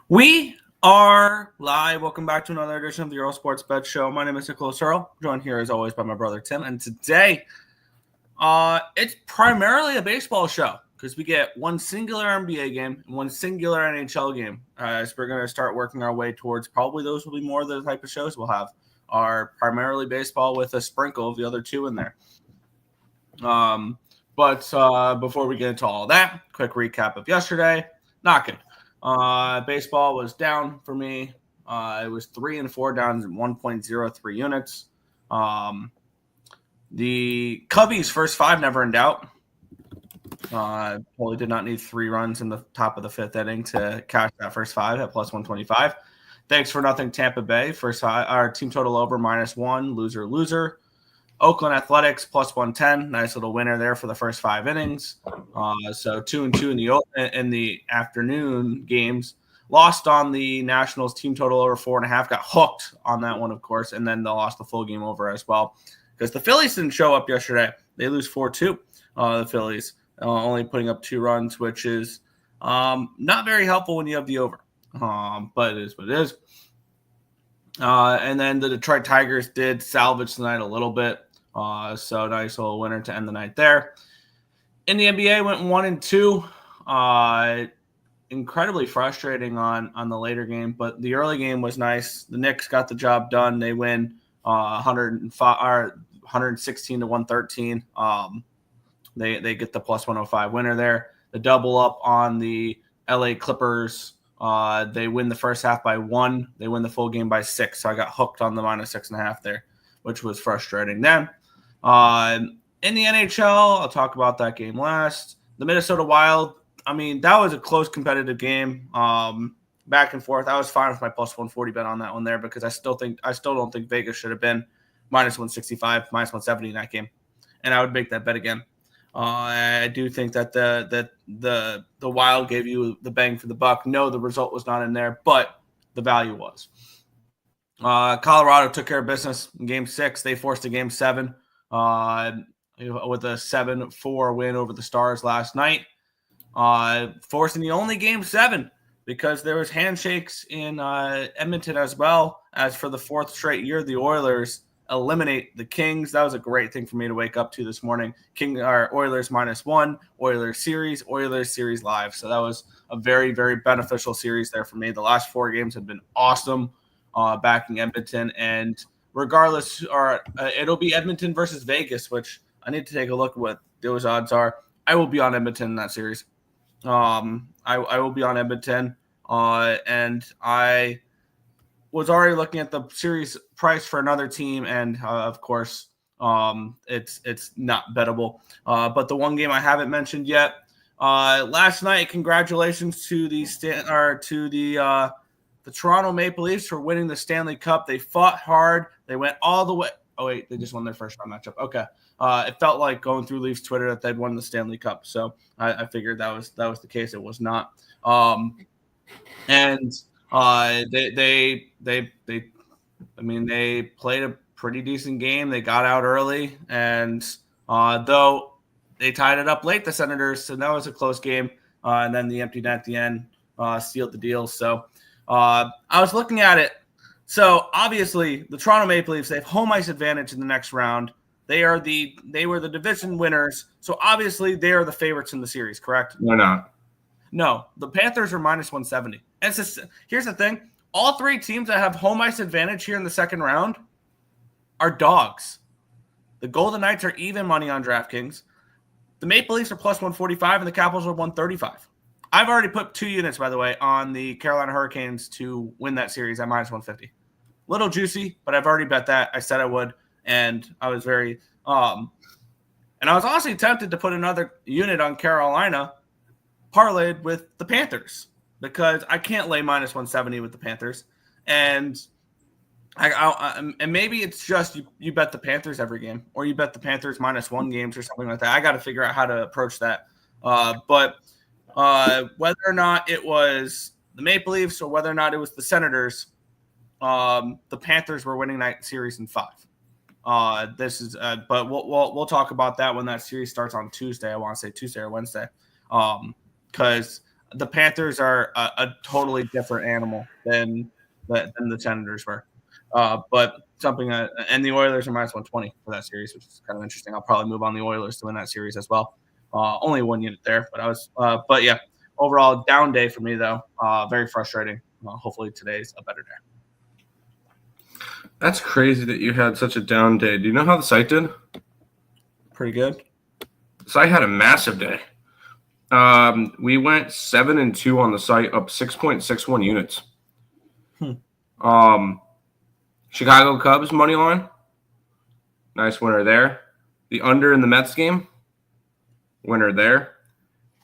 We are live. Welcome back to another edition of the Earle Sports Bet Show. My name is Nicholas Earle, joined here as always by my brother Tim. And today, it's primarily a baseball show because we get one singular NBA game and one singular NHL game. As we're going to start working our way towards probably those will be more of the type of shows we'll have are primarily baseball with a sprinkle of the other two in there. But before we get into all that, quick recap of yesterday. Not good. Baseball was down for me. It was 3 and 4 down 1.03 units. The Cubbies' first five never in doubt. Paulie did not need 3 runs in the top of the 5th inning to cash that first five at plus 125. Thanks for nothing, Tampa Bay. First five, our team total over -1, loser. Oakland Athletics plus 110. Nice little winner there for the first 5 innings. So 2-2 in the afternoon games. Lost on the Nationals team total over 4.5. Got hooked on that one, of course, and then they lost the full game over as well because the Phillies didn't show up yesterday. They lose 4-2. The Phillies only putting up 2 runs, which is not very helpful when you have the over. But it is what it is. And then the Detroit Tigers did salvage the night a little bit. So nice little winner to end the night there. In the NBA, went 1-2. Incredibly frustrating on the later game, but the early game was nice. The Knicks got the job done. They win 116 to 113. They get the plus 105 winner there. The double up on the LA Clippers. They win the first half by 1. They win the full game by 6. So I got hooked on the -6.5 there, which was frustrating then. In the NHL, I'll talk about that game last. The Minnesota Wild, I mean, that was a close competitive game. Back and forth. I was fine with my plus 140 bet on that one there because I still don't think Vegas should have been -165, -170 in that game. And I would make that bet again. I do think that the Wild gave you the bang for the buck. No, the result was not in there, but the value was. Colorado took care of business in Game 6. They forced a Game 7 with a 7-4 win over the Stars last night, forcing the only Game 7 because there was handshakes in Edmonton as well. As for the 4th straight year, the Oilers eliminate the Kings. That was a great thing for me to wake up to this morning. Oilers -1, Oilers series live. So that was a very, very beneficial series there for me. The last 4 games have been awesome. Backing Edmonton, and regardless, it'll be Edmonton versus Vegas, which I need to take a look at what those odds are. I will be on Edmonton in that series. I will be on Edmonton, and I was already looking at the series price for another team, and of course, it's not bettable. But the one game I haven't mentioned yet, last night. Congratulations to the Toronto Maple Leafs for winning the Stanley Cup. They fought hard. They went all the way. Oh, wait, they just won their first round matchup. Okay. It felt like going through Leafs Twitter that they'd won the Stanley Cup. So I figured that was the case. It was not. They played a pretty decent game. They got out early, and though they tied it up late, the Senators, and that was a close game. And then the empty net at the end sealed the deal. So I was looking at it. So obviously, the Toronto Maple Leafs, they have home ice advantage in the next round. They were the division winners. So obviously, they are the favorites in the series, correct? No, not. No, the Panthers are -170. And here's the thing. All 3 teams that have home ice advantage here in the second round are dogs. The Golden Knights are even money on DraftKings. The Maple Leafs are plus 145, and the Capitals are 135. I've already put 2 units, by the way, on the Carolina Hurricanes to win that series at -150. Little juicy, but I've already bet that. I said I would, and I was very and I was honestly tempted to put another unit on Carolina parlayed with the Panthers because I can't lay -170 with the Panthers, and and maybe it's just you bet the Panthers every game, or you bet the Panthers -1 games or something like that. I got to figure out how to approach that, but. Whether or not it was the Maple Leafs or whether or not it was the Senators, the Panthers were winning that series in 5. But we'll talk about that when that series starts on Tuesday. I want to say Tuesday or Wednesday, because the Panthers are a totally different animal than the Senators were. But something and the Oilers are minus 120 for that series, which is kind of interesting. I'll probably move on the Oilers to win that series as well. Only one unit there, but yeah, overall down day for me though. Very frustrating. Hopefully today's a better day. That's crazy that you had such a down day. Do you know how the site did? Pretty good. The site had a massive day. We went 7-2 on the site, up 6.61 units. Chicago Cubs money line, nice winner there. The under in the Mets game, winner there.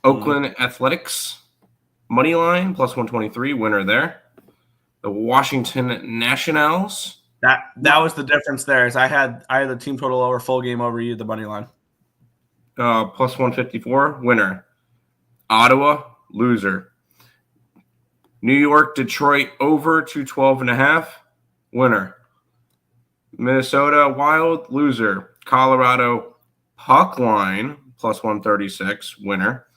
Oakland Athletics money line plus 123, winner there. The Washington Nationals. That was the difference there. Is I had the team total over, full game over you, the money line. Plus 154, winner. Ottawa, loser. New York, Detroit, over 212.5, winner. Minnesota Wild, loser. Colorado, puck line, plus 136, winner.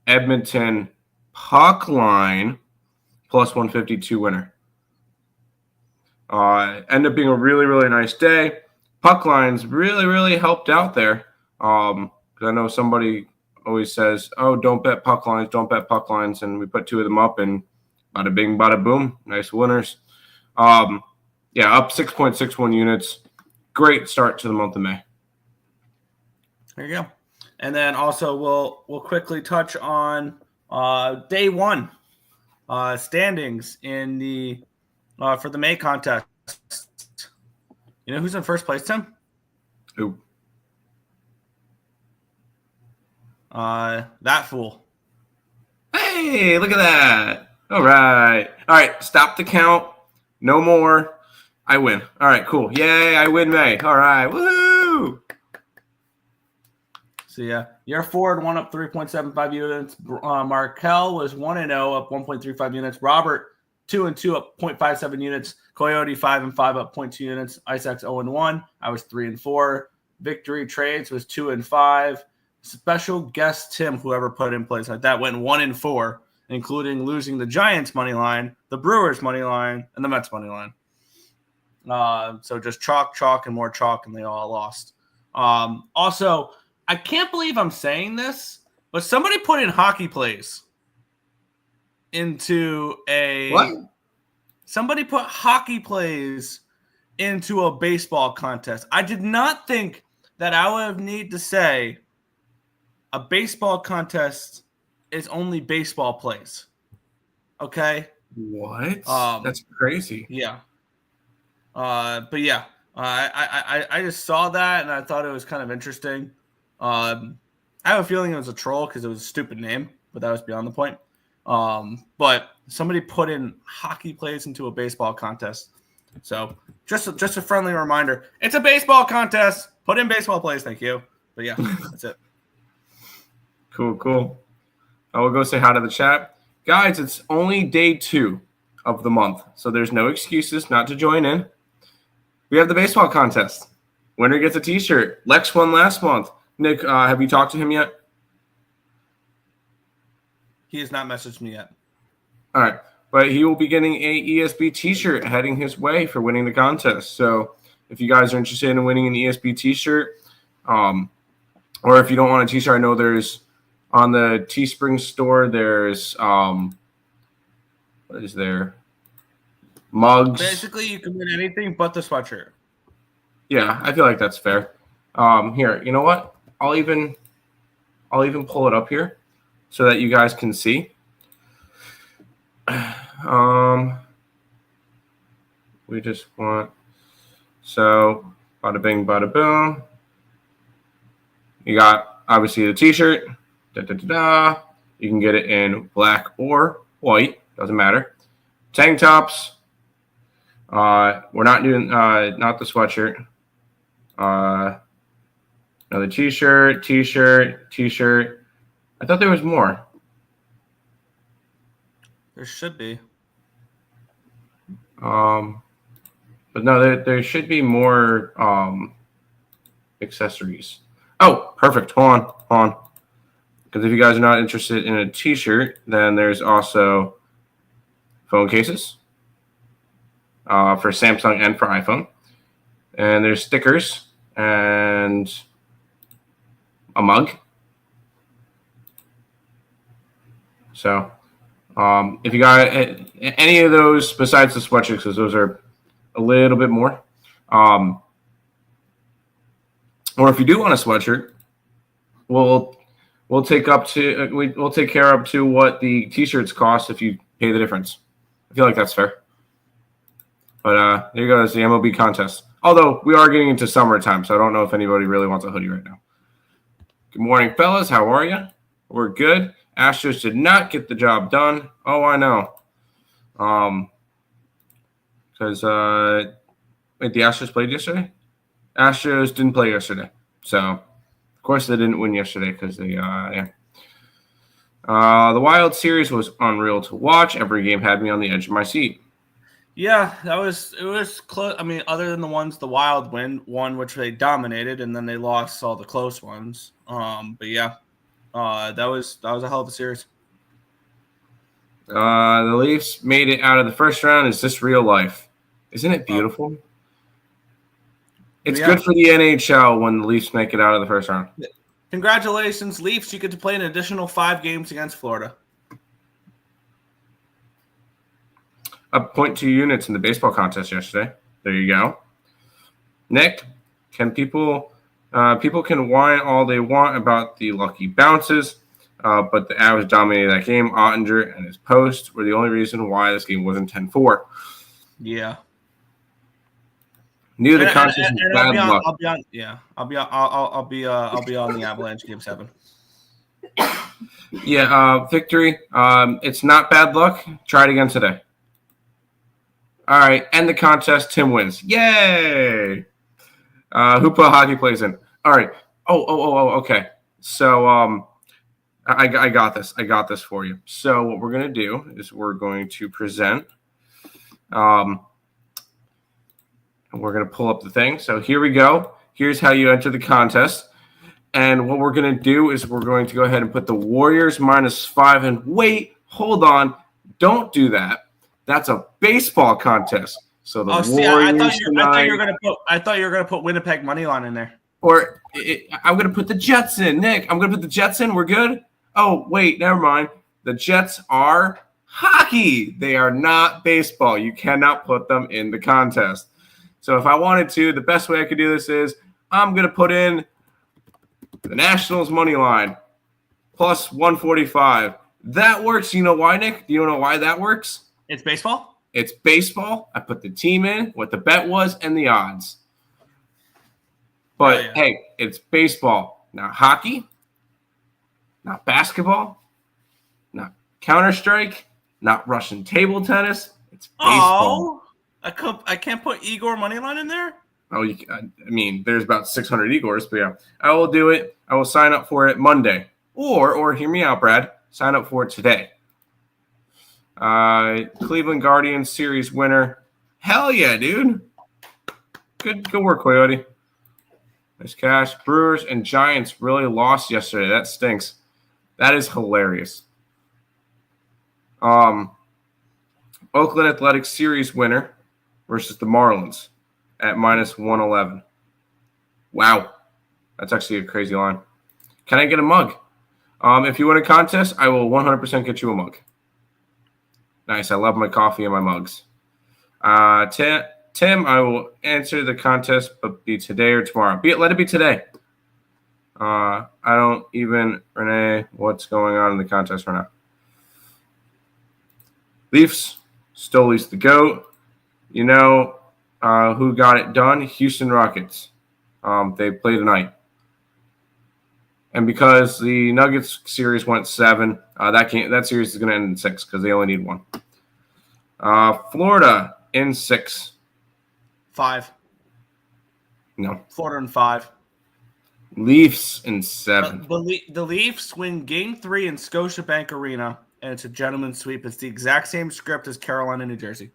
Edmonton, puck line, plus 152, winner. Ended up being a really, really nice day. Puck lines really, really helped out there. Because I know somebody always says, oh, don't bet puck lines, don't bet puck lines. And we put two of them up, and bada bing, bada boom. Nice winners. Yeah, up 6.61 units. Great start to the month of May. There you go. And then also we'll quickly touch on day one standings in the for the May contest. You know who's in first place, Tim? Who? That fool. Hey, look at that. All right. Stop the count. No more. I win. All right, cool. Yay, I win May. All right, woohoo! So, yeah, your Ford won up 3.75 units. Markel was 1-0, up 1.35 units. Robert, 2-2, up 0.57 units. Coyote, 5-5, up 0.2 units. Isaacs, 0-1. I was 3-4. Victory Trades was 2-5. Special guest Tim, whoever put in place like that, went 1-4, including losing the Giants money line, the Brewers money line, and the Mets money line. So just chalk, and more chalk, and they all lost. Also, I can't believe I'm saying this, but somebody put in hockey plays into a What? Somebody put hockey plays into a baseball contest. I did not think that I would need to say a baseball contest is only baseball plays. Okay? What? That's crazy. Yeah. But yeah, I just saw that and I thought it was kind of interesting. I have a feeling it was a troll because it was a stupid name, but that was beyond the point. But somebody put in hockey plays into a baseball contest. So just a friendly reminder. It's a baseball contest. Put in baseball plays. Thank you. But yeah, that's it. Cool. I will go say hi to the chat. Guys, it's only day 2 of the month, so there's no excuses not to join in. We have the baseball contest. Winner gets a t-shirt. Lex won last month. Nick, have you talked to him yet? He has not messaged me yet. All right. But he will be getting a ESB t-shirt heading his way for winning the contest. So if you guys are interested in winning an ESB t-shirt, or if you don't want a t-shirt, I know there's on the Teespring store, there's what is there? Mugs. Basically, you can win anything but the sweatshirt. Yeah, I feel like that's fair. Here, you know what? I'll even pull it up here so that you guys can see. We just want, so bada bing, bada boom. You got obviously the t-shirt. You can get it in black or white, doesn't matter. Tank tops. We're not doing not the sweatshirt. Another t-shirt. I thought there was more. There should be. But no, there should be more accessories. Oh, perfect. Hold on. Because if you guys are not interested in a T-shirt, then there's also phone cases for Samsung and for iPhone. And there's stickers and a mug. So if you got any of those besides the sweatshirts, because those are a little bit more. Or if you do want a sweatshirt, we'll take care up to what the T-shirts cost if you pay the difference. I feel like that's fair. But there you go. That's the MLB contest. Although we are getting into summertime, so I don't know if anybody really wants a hoodie right now. Good morning, fellas. How are you? We're good. Astros did not get the job done. Oh, I know. Because the Astros played yesterday? Astros didn't play yesterday. So, of course, they didn't win yesterday because they, yeah. The Wild series was unreal to watch. Every game had me on the edge of my seat. Yeah, it was close. I mean, other than the ones the Wild won, which they dominated, and then they lost all the close ones. But yeah, that was a hell of a series. The Leafs made it out of the first round. Is this real life? Isn't it beautiful? It's good for the NHL when the Leafs make it out of the first round. Congratulations, Leafs. You get to play an additional 5 games against Florida. Up 0.2 units in the baseball contest yesterday. There you go. Nick, people can whine all they want about the lucky bounces, but the Avs dominated that game. Ottinger and his post were the only reason why this game wasn't 10-4. Yeah. Knew the contest was bad luck. I'll be on the Avalanche game 7. Yeah, victory. It's not bad luck. Try it again today. All right, end the contest. Tim wins. Yay! Who put hockey plays in? All right. Oh. Okay. So I got this. I got this for you. So what we're gonna do is we're going to present. And we're gonna pull up the thing. So here we go. Here's how you enter the contest. And what we're gonna do is we're going to go ahead and put the Warriors -5. And wait, hold on. Don't do that. That's a baseball contest. So the Warriors I thought you were gonna put Winnipeg money line in there. Or I'm gonna put the Jets in. Nick, I'm gonna put the Jets in. We're good. Oh wait, never mind. The Jets are hockey. They are not baseball. You cannot put them in the contest. So if I wanted to, the best way I could do this is I'm gonna put in the Nationals money line +145. That works. You know why, Nick? Do you know why that works? It's baseball? It's baseball. I put the team in, what the bet was, and the odds. But, hey, it's baseball. Not hockey. Not basketball. Not Counter-Strike. Not Russian table tennis. It's baseball. Oh, I can't put Igor moneyline in there? Oh, I mean, there's about 600 Igors, but yeah. I will do it. I will sign up for it Monday. Or hear me out, Brad. Sign up for it today. Cleveland Guardians series winner. Hell yeah, dude. Good work, Coyote. Nice cash. Brewers and Giants really lost yesterday. That stinks. That is hilarious. Oakland Athletics series winner versus the Marlins at -111. Wow. That's actually a crazy line. Can I get a mug? If you win a contest, I will 100% get you a mug. Nice. I love my coffee and my mugs. Tim, I will answer the contest, but be today or tomorrow. Let it be today. I don't even, Renee, what's going on in the contest right now. Leafs, Stoley's the GOAT. You know who got it done? Houston Rockets. They play tonight. And because the Nuggets series went 7, that series is going to end in 6 because they only need 1. Florida in 6. 5. No. Florida in 5. Leafs in 7. The Leafs win Game 3 in Scotiabank Arena, and it's a gentleman's sweep. It's the exact same script as Carolina, New Jersey.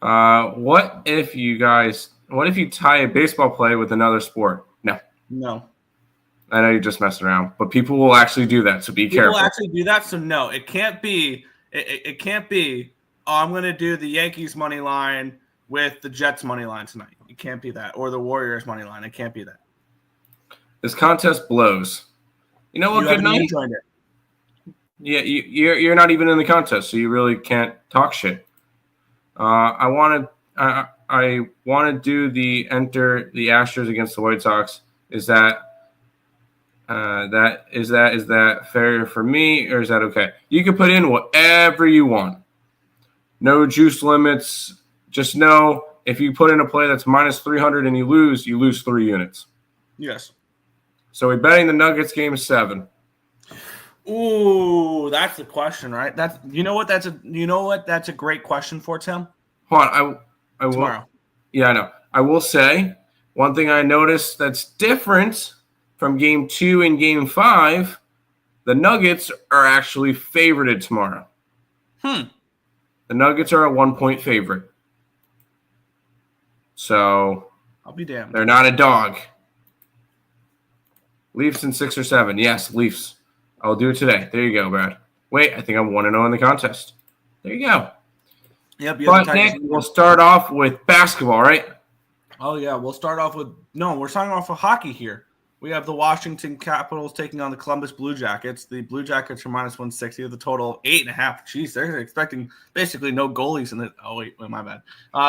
What if you tie a baseball play with another sport? No. No. I know you're just messing around, but people will actually do that, so be careful. People actually do that, so no, it can't be. It can't be. Oh, I'm going to do the Yankees money line with the Jets money line tonight. It can't be that, or the Warriors money line. It can't be that. This contest blows. You know what? Good night. Yeah, you're not even in the contest, so you really can't talk shit. I want to do the enter the Astros against the White Sox. Is that fair for me, or is that okay? You can put in whatever you want. No juice limits. Just know if you put in a play that's minus 300 and you lose 3 units. Yes. So we're betting the Nuggets game 7. Ooh, that's the question, right? That's a great question for Tim. Hold on, I will. Tomorrow. Yeah, I know. I will say one thing I noticed that's different from game 2 and game 5. The Nuggets are actually favorited tomorrow. The Nuggets are a 1-point favorite. So I'll be damned. They're not a dog. Leafs in 6 or 7. Yes, Leafs. I'll do it today. There you go, Brad. Wait, I think I'm 1-0 in the contest. There you go. Yep. But Nick, we'll start off with basketball, right? Oh yeah, we're starting off with hockey here. We have the Washington Capitals taking on the Columbus Blue Jackets. The Blue Jackets are minus 160 with a total of 8.5. Jeez, they're expecting basically no goalies in it. Oh, wait, my bad.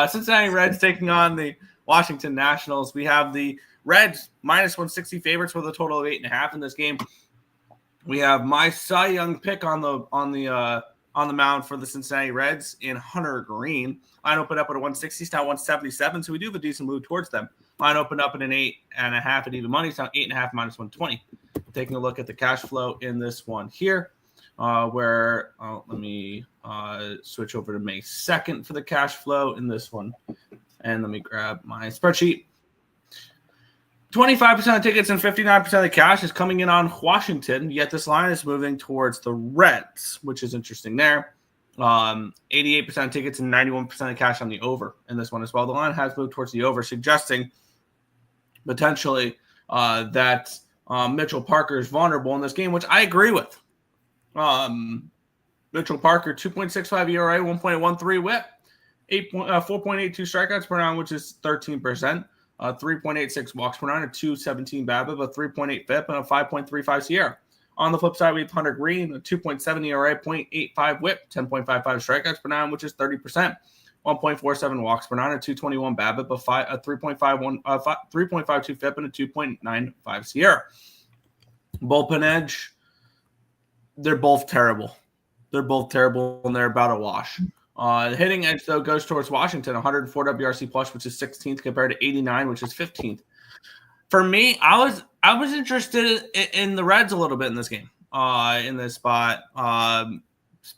Cincinnati Reds taking on the Washington Nationals. We have the Reds minus 160 favorites with a total of 8.5 in this game. We have my Cy Young pick on the mound for the Cincinnati Reds in Hunter Green. Line opened up at a 160, it's now 177, so we do have a decent move towards them. Line opened up at an 8.5 at even money, it's now 8.5 minus 120. Taking a look at the cash flow in this one here, let me switch over to May 2nd for the cash flow in this one. And let me grab my spreadsheet. 25% of tickets and 59% of the cash is coming in on Washington, yet this line is moving towards the Reds, which is interesting there. 88% of tickets and 91% of cash on the over in this one as well. The line has moved towards the over, suggesting potentially that Mitchell Parker is vulnerable in this game, which I agree with. Mitchell Parker, 2.65 ERA, 1.13 whip, 4.82 strikeouts per round, which is 13%. 3.86 walks per nine, a 2.17 BABIP, a 3.8 FIP, and a 5.35 Sierra. On the flip side, we have Hunter Green, a 2.7 ERA, 0.85 whip, 10.55 strikeouts per nine, which is 30%. 1.47 walks per nine, a 2.21 BABIP, a 3.52 FIP, and a 2.95 Sierra. Bullpen edge, they're both terrible. And they're about a wash. The hitting edge, though, goes towards Washington, 104 WRC plus, which is 16th, compared to 89, which is 15th. For me, I was interested in the Reds a little bit in this game, in this spot.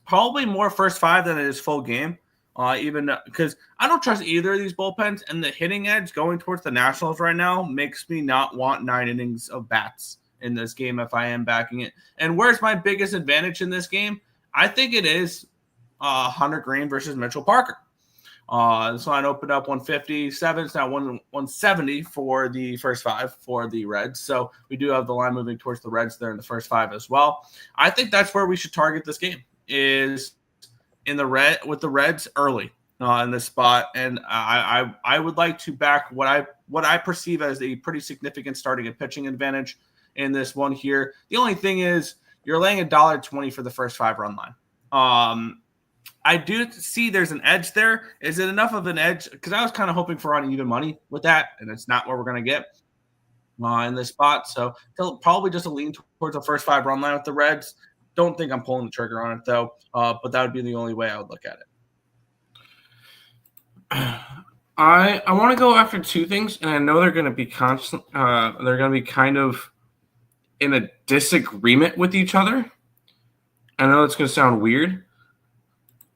Probably more first 5 than it is full game, even because I don't trust either of these bullpens. And the hitting edge going towards the Nationals right now makes me not want 9 innings of bats in this game if I am backing it. And where's my biggest advantage in this game? I think it is Hunter Green versus Mitchell Parker. This line opened up 157. It's now 170 for the first 5 for the Reds. So we do have the line moving towards the Reds there in the first 5 as well. I think that's where we should target this game, is in the red with the Reds early in this spot. And I would like to back what I perceive as a pretty significant starting and pitching advantage in this one here. The only thing is you're laying $1.20 for the first 5 run line. I do see there's an edge there. Is it enough of an edge? Because I was kind of hoping for on even money with that, and it's not what we're going to get in this spot. So probably just a lean towards the first 5 run line with the Reds. Don't think I'm pulling the trigger on it, though. But that would be the only way I would look at it. I want to go after 2 things, and I know they're going to be constant. They're going to be kind of in a disagreement with each other. I know it's going to sound weird.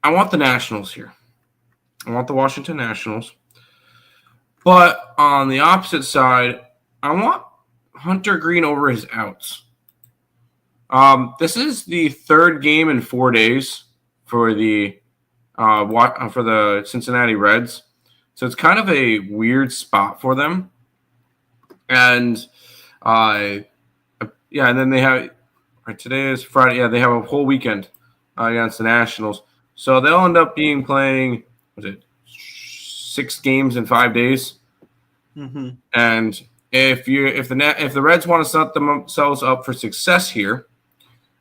I want the Nationals here. I want the Washington Nationals. But on the opposite side, I want Hunter Green over his outs. This is the 3rd game in 4 days for the Cincinnati Reds. So it's kind of a weird spot for them. And I Yeah, and then they have today is Friday. Yeah, they have a whole weekend against the Nationals. So they'll end up playing, was it 6 games in 5 days? Mm-hmm. And if the Reds want to set themselves up for success here,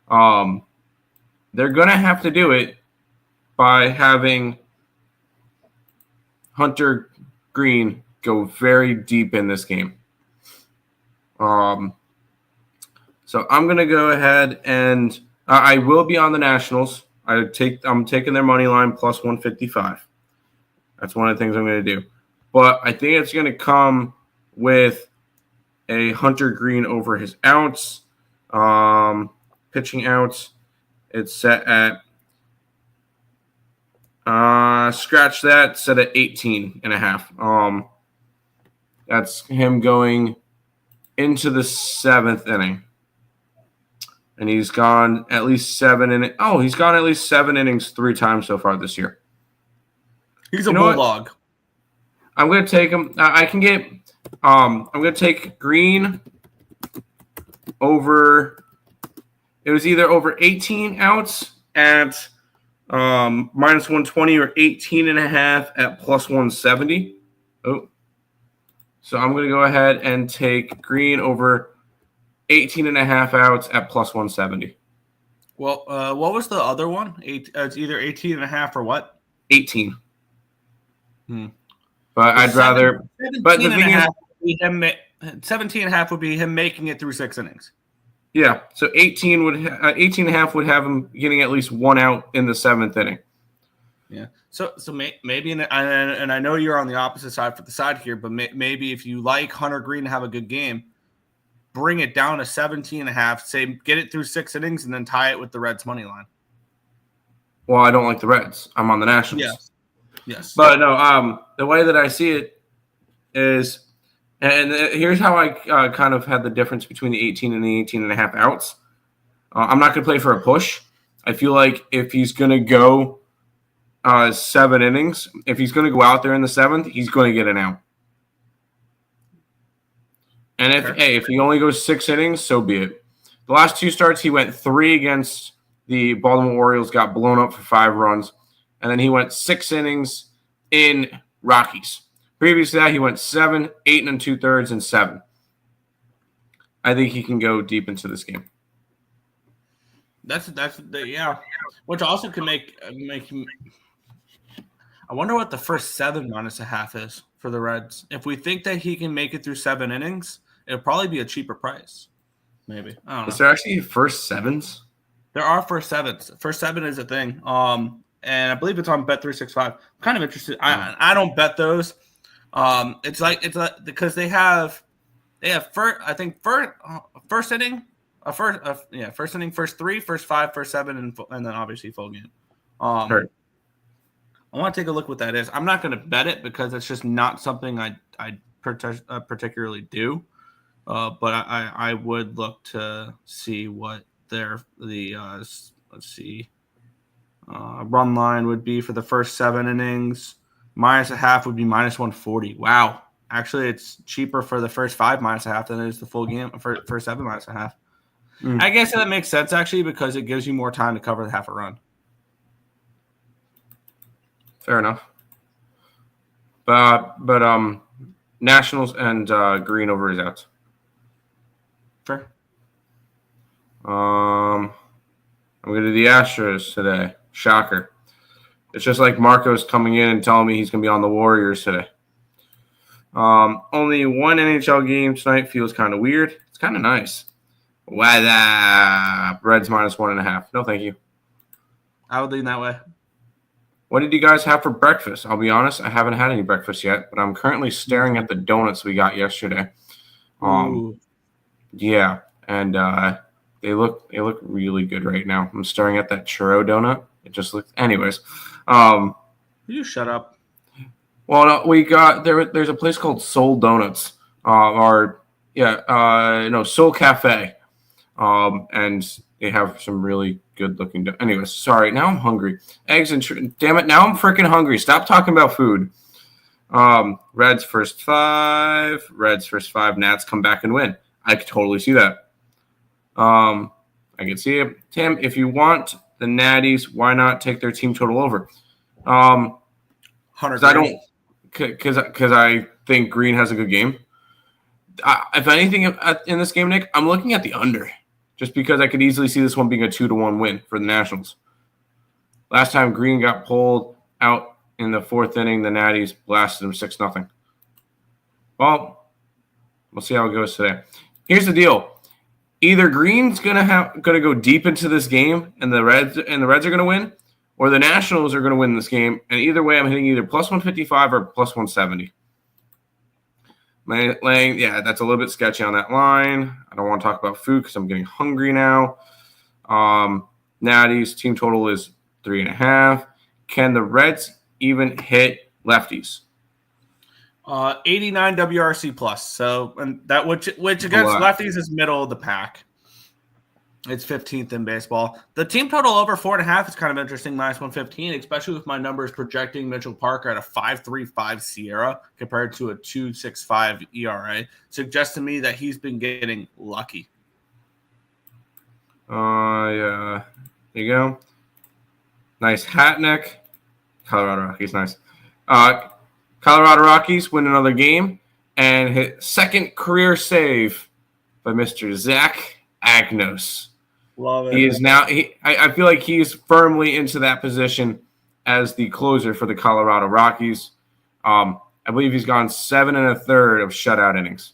they're gonna have to do it by having Hunter Green go very deep in this game. So I'm gonna go ahead and I will be on the Nationals. I'm taking their money line plus 155. That's one of the things I'm going to do. But I think it's going to come with a Hunter Green over his outs. Pitching outs, it's set at scratch that, set at 18.5. That's him going into the 7th inning. And he's gone at least 7 innings. Oh, he's gone at least 7 innings 3 times so far this year. He's a bulldog. I'm going to take him. I can get. I'm going to take Green over. It was either over 18 outs at minus 120 or 18.5 at plus 170. Oh, so I'm going to go ahead and take Green over 18.5 outs at plus 170. Well, what was the other one? It's either 18.5 or what? 18. But I'd rather. But the thing is, 17.5 would be him making it through 6 innings. Yeah, so 18.5 would have him getting at least 1 out in the 7th inning. Yeah. So maybe, and I know you're on the opposite side for the side here, but maybe if you like Hunter Green to have a good game, bring it down to 17.5, say get it through 6 innings, and then tie it with the Reds money line. Well, I don't like the Reds. I'm on the Nationals. Yes. But no, the way that I see it is, and here's how I kind of had the difference between the 18 and the 18.5 outs. I'm not going to play for a push. I feel like if he's going to go 7 innings, if he's going to go out there in the 7th, he's going to get an out. And if he only goes 6 innings, so be it. The last 2 starts, he went 3 against the Baltimore Orioles, got blown up for 5 runs. And then he went 6 innings in Rockies. Previous to that, he went 7, 8 2/3, and 7. I think he can go deep into this game. That's yeah. Which also can make him. I wonder what the first 7 minus a half is for the Reds. If we think that he can make it through 7 innings, it'll probably be a cheaper price. Maybe. I don't know. Is there actually first 7s? There are first 7s. First 7 is a thing. And I believe it's on Bet365. I'm kind of interested. I don't bet those. It's like because they have first inning, first inning, first 3, first 5, first 7, and then obviously full game. Right. I want to take a look what that is. I'm not going to bet it because it's just not something I particularly do. But I would look to see what let's see. Run line would be for the first 7 innings. Minus a half would be minus 140. Wow. Actually, it's cheaper for the first 5 minus a half than it is the full game for first 7 minus a half. I guess that makes sense, actually, because it gives you more time to cover the half a run. Fair enough. But Nationals and Green over his outs. Fair. I'm going to do the Astros today. Shocker. It's just like Marco's coming in and telling me he's going to be on the Warriors today. Only 1 NHL game tonight feels kind of weird. It's kind of nice. Reds minus 1.5. No, thank you. I would lean that way. What did you guys have for breakfast? I'll be honest, I haven't had any breakfast yet, but I'm currently staring at the donuts we got yesterday. Yeah, and they look really good right now. I'm staring at that churro donut. It just looks. Anyways, you shut up. Well, no, we got there's a place called Soul Donuts, Soul Cafe, and they have some really good looking. Anyways, sorry. Now I'm hungry. Eggs and damn it. Now I'm freaking hungry. Stop talking about food. Reds first 5. Nats come back and win. I could totally see that. I can see it. Tim, if you want the Natties, why not take their team total over? 100. Because I think Green has a good game. If anything in this game, Nick, I'm looking at the under, just because I could easily see this one being a 2-1 win for the Nationals. Last time Green got pulled out in the 4th inning, the Natties blasted him 6-0. Well, we'll see how it goes today. Here's the deal. Either Green's gonna go deep into this game, and the Reds are gonna win, or the Nationals are gonna win this game. And either way, I'm hitting either plus 155 or plus 170. Yeah, that's a little bit sketchy on that line. I don't want to talk about food because I'm getting hungry now. Natty's team total is 3.5. Can the Reds even hit lefties? 89 WRC plus. So, and that which against lefties is middle of the pack. It's 15th in baseball. The team total over 4.5 is kind of interesting, minus 115, especially with my numbers projecting Mitchell Parker at a 5.35 Sierra compared to a 2.65 ERA. Suggests to me that he's been getting lucky. Yeah. There you go. Nice hat neck. Colorado Rockies, nice. Colorado Rockies win another game and hit second career save by Mr. Zach Agnos. Love it. He is now. I feel like he's firmly into that position as the closer for the Colorado Rockies. I believe he's gone 7 1/3 of shutout innings.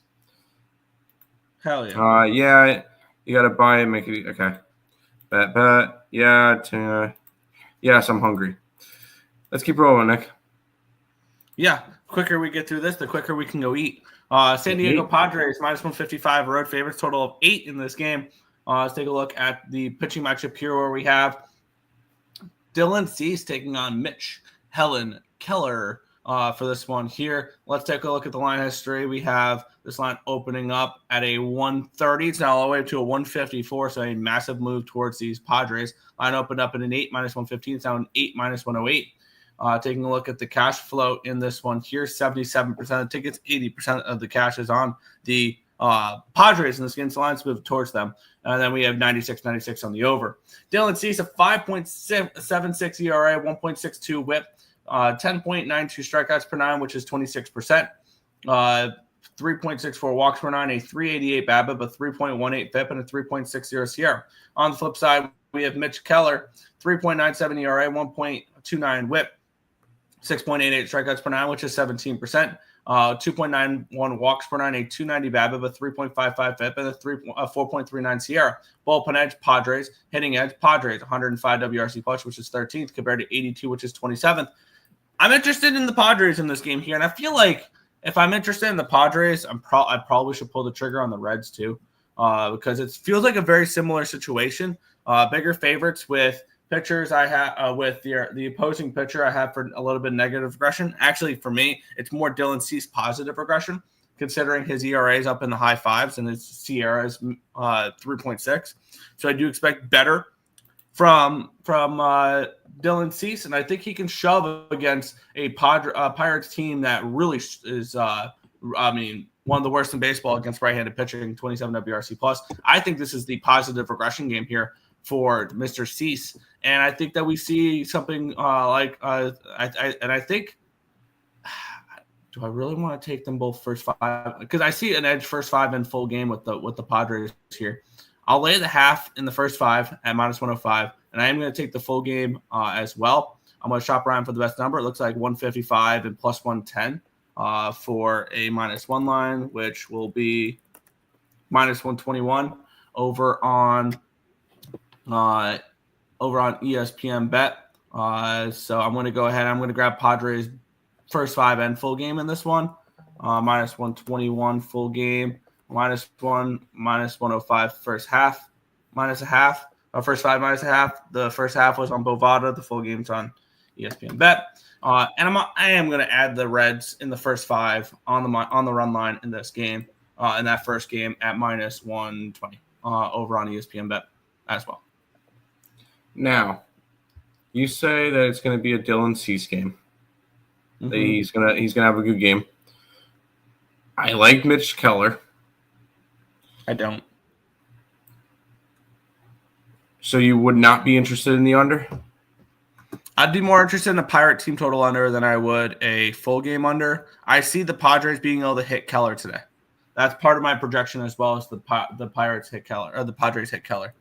Hell yeah. Yeah, you got to buy and make it. Okay. Bet. Yeah. Yes, I'm hungry. Let's keep rolling, Nick. Yeah. Quicker we get through this, the quicker we can go eat. San Diego Padres minus 155 road favorites, total of 8 in this game. Let's take a look at the pitching matchup here where we have Dylan Cease taking on Mitch Keller for this one here. Let's take a look at the line history. We have this line opening up at a 130. It's now all the way to a 154, so a massive move towards these Padres. Line opened up at an 8 minus 115. It's now an 8 minus 108. Taking a look at the cash flow in this one here, 77% of the tickets, 80% of the cash is on the Padres in this game. So lines move towards them. And then we have 96 on the over. Dylan Cease, a 5.76 ERA, 1.62 whip, 10.92 strikeouts per 9, which is 26%. 3.64 walks per 9, a 388 BABIP, a 3.18 FIP, and a 3.60 Sierra. On the flip side, we have Mitch Keller, 3.97 ERA, 1.29 whip, 6.88 strikeouts per 9, which is 17%. 2.91 walks per 9, a 290 BABIP, a 3.55 FIP, and a 4.39 Sierra. Bullpen edge, Padres. Hitting edge, Padres. 105 WRC plus, which is 13th, compared to 82, which is 27th. I'm interested in the Padres in this game here, and I feel like if I'm interested in the Padres, I probably should pull the trigger on the Reds too, because it feels like a very similar situation. Bigger favorites with pitchers I have with the opposing pitcher I have for a little bit negative regression. Actually, for me, it's more Dylan Cease positive regression, considering his ERA is up in the high 5s and his Sierra is 3.6. So I do expect better from Dylan Cease, and I think he can shove against a Pirates team that really is one of the worst in baseball against right-handed pitching, 27 WRC plus. I think this is the positive regression game here for Mr. Cease, and I think that we see something I think. Do I really want to take them both first 5? Because I see an edge first 5 in full game with the Padres here. I'll lay the half in the first 5 at minus 105, and I am going to take the full game as well. I'm going to shop around for the best number. It looks like 155 and plus 110 for a -1 line, which will be minus 121 over on ESPN Bet. So I'm going to go ahead. I'm going to grab Padres first 5 and full game in this one. Minus 121 full game. -1, minus 105 first half, minus a half. First 5 minus a half. The first half was on Bovada. The full game's on ESPN Bet. And I am going to add the Reds in the first 5 on the run line in this game, in that first game at minus 120 over on ESPN Bet as well. Now, you say that it's going to be a Dylan Cease game. Mm-hmm. He's gonna have a good game. I like Mitch Keller. I don't. So you would not be interested in the under? I'd be more interested in a Pirate team total under than I would a full game under. I see the Padres being able to hit Keller today. That's part of my projection as well as the Pirates hit Keller or the Padres hit Keller.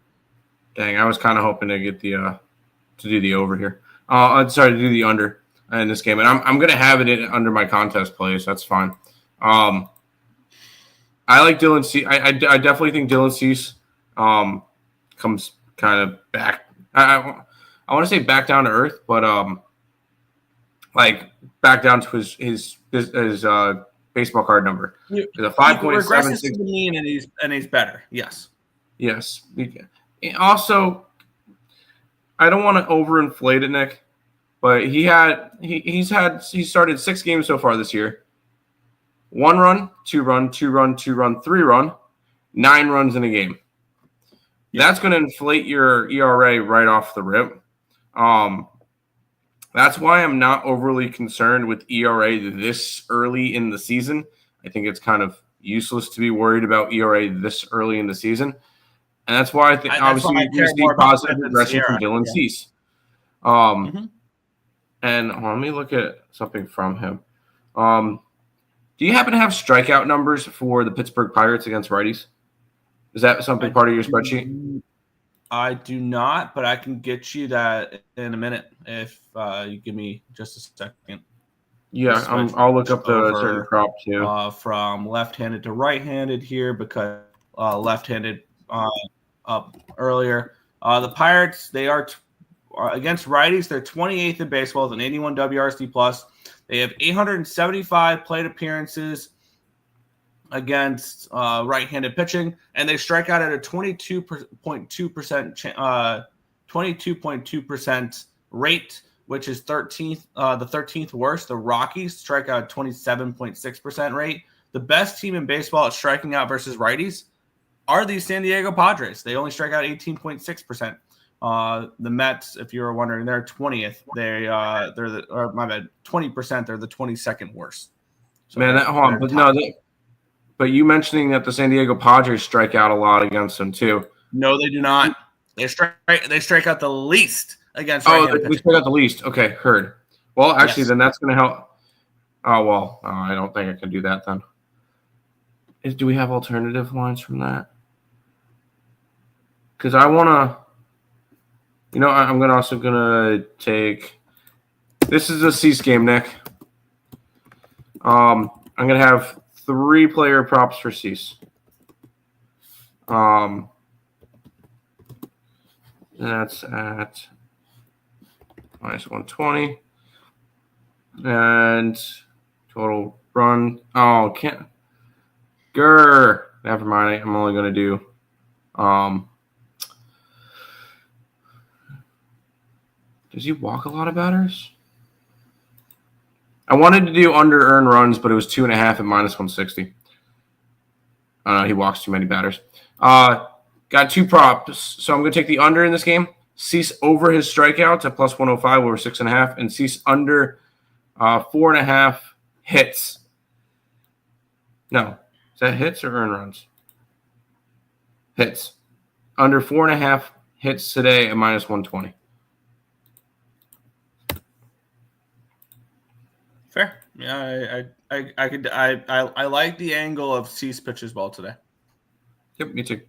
Dang, I was kind of hoping to get the to do the over here. Sorry, to do the under in this game, and I'm gonna have it under my contest plays. That's fine. I like Dylan Cease. I definitely think Dylan Cease comes kind of back. I want to say back down to earth, but like back down to his baseball card number. The 5.76 to the mean, and he's better. Yes. Yes. Also, I don't want to overinflate it, Nick, but he started 6 games so far this year. 1 run, 2 run, 2 run, 2 run, 3 run, 9 runs in a game. Yeah. That's going to inflate your ERA right off the rip. That's why I'm not overly concerned with ERA this early in the season. I think it's kind of useless to be worried about ERA this early in the season. And that's why I think obviously you see positive regression from Dylan Cease. And let me look at something from him. Do you happen to have strikeout numbers for the Pittsburgh Pirates against righties? Is that something part of your spreadsheet? I do not, but I can get you that in a minute if you give me just a second. Yeah, I'll look up the certain prop too. From left-handed to right-handed here because left-handed up earlier. The Pirates, they are against righties. They're 28th in baseball with an 81 WRC plus. They have 875 plate appearances against right-handed pitching, and they strike out at a 22.2% rate, which is 13th, the 13th worst. The Rockies strike out 27.6% rate. The best team in baseball at striking out versus righties are the San Diego Padres. They only strike out 18.6%. The Mets, if you were wondering, they're 20th. They're 20%. They're the 22nd worst. So man, but you mentioning that the San Diego Padres strike out a lot against them too. No, they do not. They strike out the least against. They strike out the least. Okay, heard. Well, actually, then that's going to help. Oh well, I don't think I can do that then. Do we have alternative lines from that? Because I want to. I'm also gonna take. This is a Cease game, Nick. I'm gonna have 3 player props for Cease. That's at -120, and total run. Oh, can't. Never mind. I'm only gonna do. Does he walk a lot of batters? I wanted to do under earned runs, but it was 2.5 at -160. He walks too many batters. Got 2 props, so I'm going to take the under in this game. Cease over his strikeouts at +105 over 6.5, and Cease under 4.5 hits. No, is that hits or earned runs? Hits. Under 4.5 hits today at -120. Fair. Yeah, I like the angle of Cease pitches ball today. Yep, me too.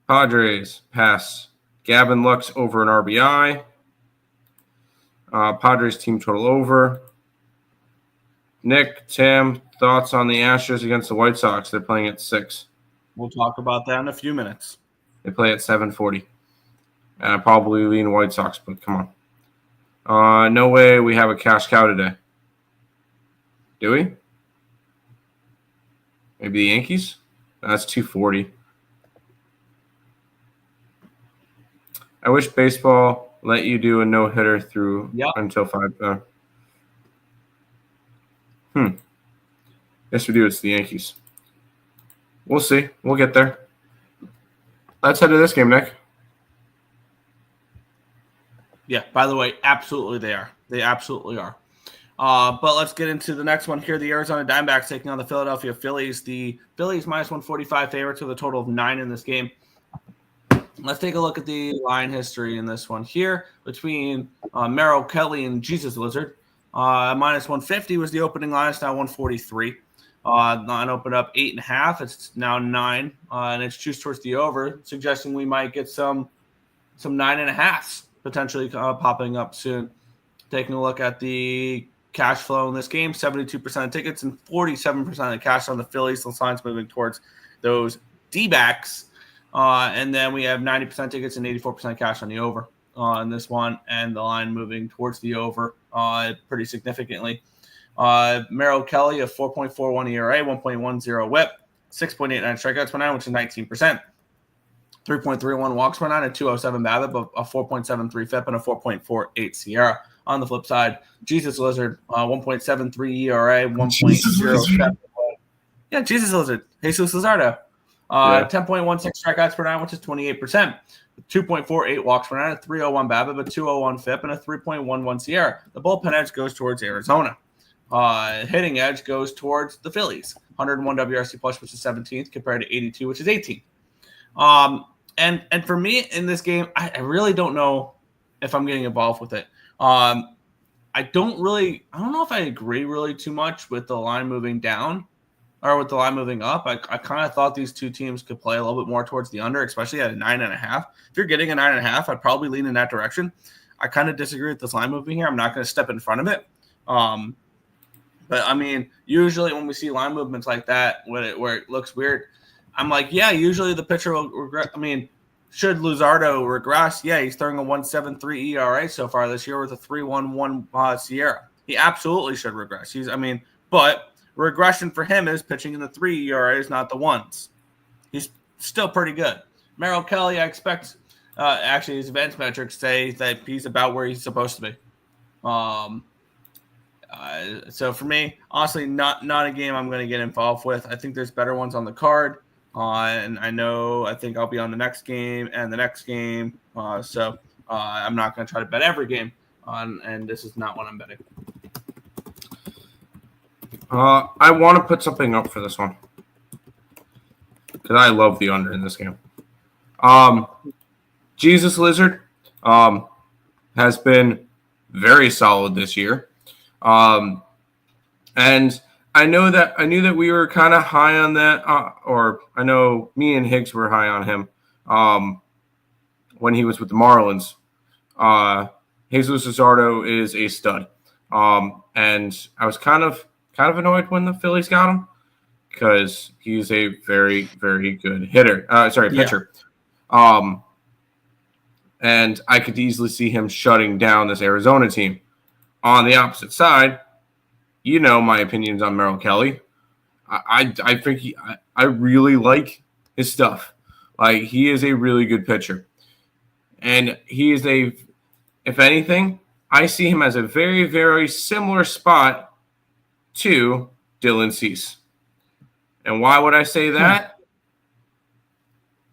Padres pass. Gavin Lux over an RBI. Padres team total over. Nick, Tim, thoughts on the Astros against the White Sox? They're playing at 6. We'll talk about that in a few minutes. They play at 7:40. And I probably lean White Sox, but come on. No way we have a cash cow today. Do we? Maybe the Yankees? That's 240. I wish baseball let you do a no-hitter through until 5. Yes, we do. It's the Yankees. We'll see. We'll get there. Let's head to this game, Nick. Yeah, by the way, absolutely they are. They absolutely are. But let's get into the next one here. The Arizona Diamondbacks taking on the Philadelphia Phillies. The Phillies -145 favorites with a total of 9 in this game. Let's take a look at the line history in this one here between Merrill Kelly and Jesus Lizard. Minus 150 was the opening line. It's now 143. Line opened up 8.5. It's now 9, and it's juiced towards the over, suggesting we might get some 9.5s potentially popping up soon. Taking a look at the cash flow in this game, 72% of tickets and 47% of the cash on the Phillies. The line's moving towards those D-backs. And then we have 90% tickets and 84% cash on the over in this one, and the line moving towards the over pretty significantly. Merrill Kelly, a 4.41 ERA, 1.10 whip, 6.89 strikeouts per nine, which is 19%. 3.31 walks per nine, a 207 BABIP, a 4.73 FIP, and a 4.48 Sierra. On the flip side, Jesus Lizard, 1.73 ERA, 1.0 FIP. Yeah, Jesus Lizard, Jesus Lizardo. 10.16 strikeouts per nine, which is 28%. 2.48 walks per nine, a 301 BABIP, a 201 FIP, and a 3.11 Sierra. The bullpen edge goes towards Arizona. Hitting edge goes towards the Phillies. 101 WRC plus, which is 17th, compared to 82, which is 18th. And for me in this game, I really don't know if I'm getting involved with it. I don't know if I agree really too much with the line moving down or with the line moving up. I kind of thought these two teams could play a little bit more towards the under, especially at a 9.5. If you're getting a 9.5, I'd probably lean in that direction. I kind of disagree with this line moving here. I'm not going to step in front of it. But I mean, usually when we see line movements like that, where it looks weird, I'm like, yeah, usually the pitcher will regret. I mean, should Luzardo regress? Yeah, he's throwing a 1.73 ERA so far this year with a 3.11 Sierra. He absolutely should regress. But regression for him is pitching in the 3 ERAs, not the 1s. He's still pretty good. Merrill Kelly, I expect, actually his advanced metrics say that he's about where he's supposed to be. So for me, honestly, not a game I'm going to get involved with. I think there's better ones on the card. And I think I'll be on the next game and the next game. So I'm not going to try to bet every game and this is not what I'm betting. I want to put something up for this one because I love the under in this game. Jesus Lizard has been very solid this year. And I knew that we were kind of high on that, or I know me and Higgs were high on him when he was with the Marlins. Jesus Luzardo is a stud, and I was kind of annoyed when the Phillies got him because he's a very, very good pitcher. And I could easily see him shutting down this Arizona team. On the opposite side, you know my opinions on Merrill Kelly. I think I really like his stuff. Like, he is a really good pitcher. And he is if anything, I see him as a very, very similar spot to Dylan Cease. And why would I say that?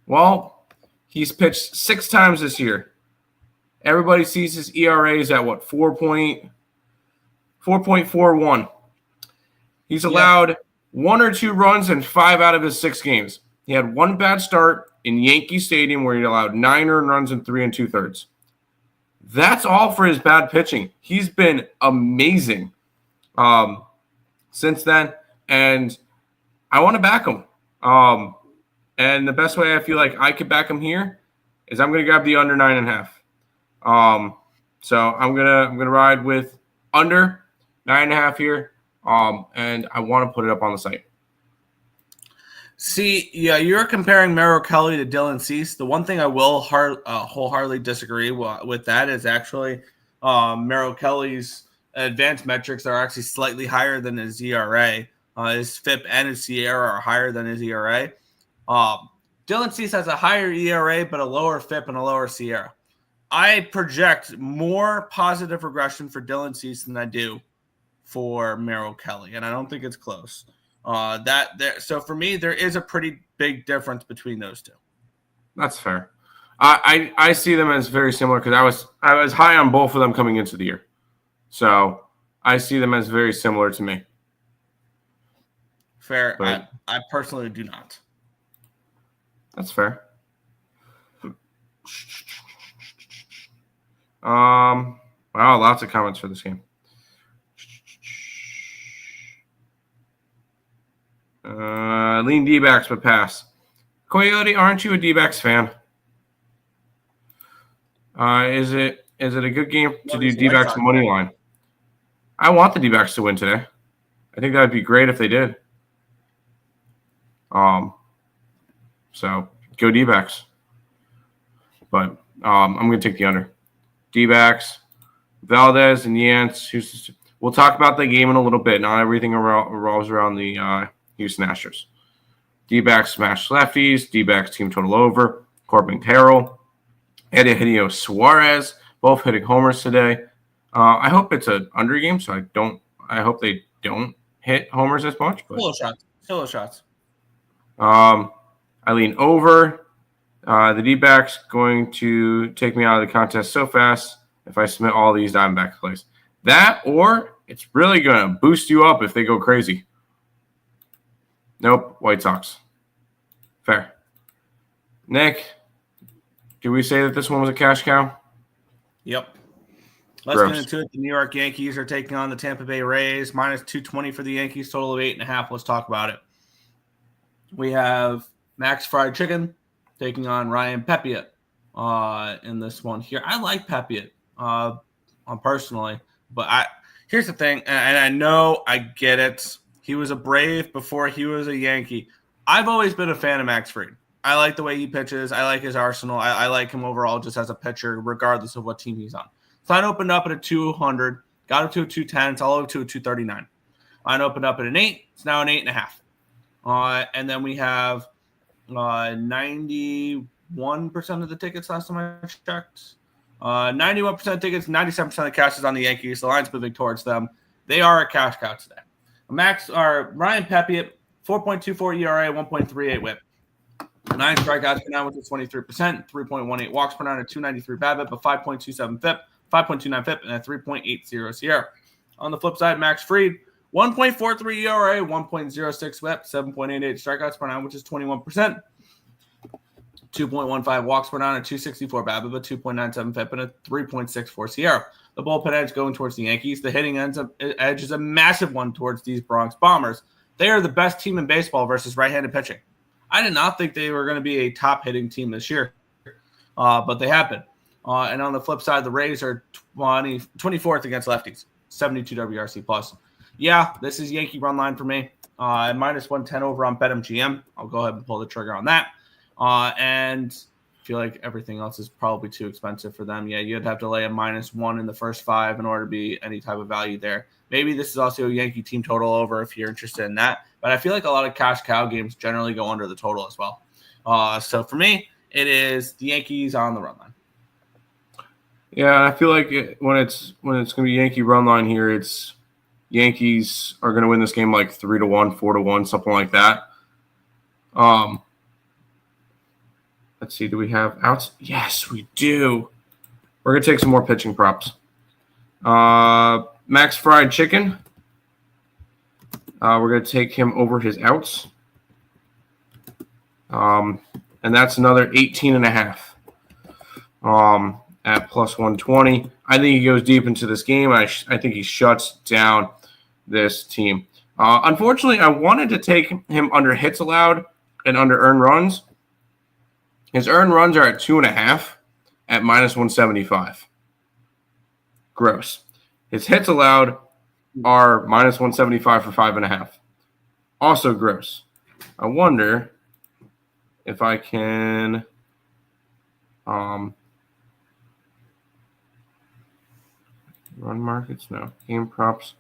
Well, he's pitched 6 times this year. Everybody sees his ERA is at what, 4.41. He's allowed 1 or 2 runs in 5 out of his 6 games. He had 1 bad start in Yankee Stadium where he allowed 9 earned runs in 3 2/3. That's all for his bad pitching. He's been amazing since then, and I want to back him. And the best way I feel like I could back him here is I'm going to grab the under 9.5. So I'm gonna ride with under 9.5 here. And I want to put it up on the site. See, yeah, you're comparing Merrill Kelly to Dylan Cease. The one thing I will wholeheartedly disagree with that is actually Merrill Kelly's advanced metrics are actually slightly higher than his ERA. His FIP and his Sierra are higher than his ERA. Dylan Cease has a higher ERA but a lower FIP and a lower Sierra. I project more positive regression for Dylan Cease than I do for Merrill Kelly, and I don't think it's close. So for me, there is a pretty big difference between those two. That's fair. I see them as very similar because I was high on both of them coming into the year, so I see them as very similar to me. Fair. But I personally do not. That's fair. Wow, lots of comments for this game. Lean D-backs, but pass. Coyote, aren't you a D-backs fan? Is it a good game to do D-backs money line? I want the D-backs to win today. I think that would be great if they did. So go D-backs. But I'm going to take the under. D-backs, Valdez and Yance. We'll talk about the game in a little bit. Not everything revolves around the Houston Astros. D-backs smash lefties. D-backs team total over. Corbin Carroll. Eugenio Suarez. Both hitting homers today. I hope it's an under game, so I hope they don't hit homers as much. But Solo shots. I lean over. The D-backs going to take me out of the contest so fast if I submit all these Diamondback plays. That, or it's really going to boost you up if they go crazy. Nope, White Sox. Fair. Nick, did we say that this one was a cash cow? Yep. Let's get into it. The New York Yankees are taking on the Tampa Bay Rays. Minus 220 for the Yankees, total of 8.5. Let's talk about it. We have Max Fried Chicken taking on Ryan Pepiot in this one here. I like Pepiot personally, but here's the thing, and I know I get it. He was a Brave before he was a Yankee. I've always been a fan of Max Fried. I like the way he pitches. I like his arsenal. I like him overall just as a pitcher, regardless of what team he's on. Line opened up at a 200, got up to a 210, it's all over to a 239. Line opened up at an 8, it's now an 8.5. And then we have 91% of the tickets last time I checked. 91% of tickets, 97% of the cash is on the Yankees. The line's moving towards them. They are a cash cow today. Ryan Pepiot, 4.24 ERA, 1.38 WHIP. 9 strikeouts per nine, which is 23%, 3.18 walks per nine, a 293 BABIP, a 5.27 FIP, 5.29 FIP, and a 3.80 SIERA. On the flip side, Max Fried, 1.43 ERA, 1.06 WHIP, 7.88 strikeouts per nine, which is 21%, 2.15 walks per nine, a 264 BABIP, a 2.97 FIP, and a 3.64 SIERA. The bullpen edge going towards the Yankees. The hitting edge is a massive one towards these Bronx Bombers. They are the best team in baseball versus right-handed pitching. I did not think they were going to be a top hitting team this year, but they have been. And on the flip side, the Rays are 24th against lefties, 72 WRC plus. Yeah, this is Yankee run line for me. Minus 110 over on BetMGM. I'll go ahead and pull the trigger on that. And I feel like everything else is probably too expensive for them. Yeah, you'd have to lay a -1 in the first 5 in order to be any type of value there. Maybe this is also a Yankee team total over if you're interested in that. But I feel like a lot of cash cow games generally go under the total as well. So for me, it is the Yankees on the run line. Yeah, I feel like when it's going to be Yankee run line here, it's Yankees are going to win this game like 3-1, 4-1, something like that. Let's see. Do we have outs? Yes, we do. We're going to take some more pitching props. Max Fried Chicken. We're going to take him over his outs. And that's another 18.5 at plus 120. I think he goes deep into this game. I think he shuts down this team. Unfortunately, I wanted to take him under hits allowed and under earned runs. His earned runs are at 2.5 at minus 175. Gross. His hits allowed are minus 175 for 5.5. Also gross. I wonder if I can run markets. No. Game props.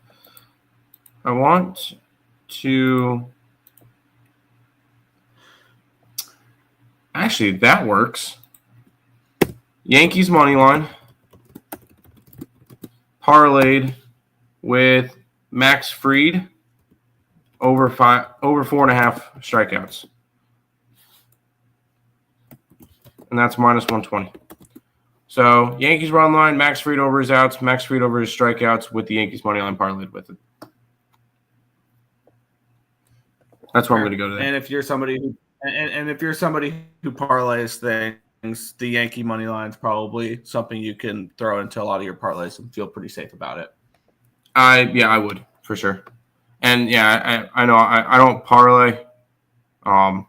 I want to actually that works. Yankees money line parlayed with Max Fried over 4.5 strikeouts. And that's minus 120. So Yankees run line, Max Fried over his outs, Max Fried over his strikeouts with the Yankees money line parlayed with it. That's where I'm going to go today. And if you're somebody who parlays things, the Yankee money line is probably something you can throw into a lot of your parlays and feel pretty safe about it. I would for sure. And yeah, I know I don't parlay. I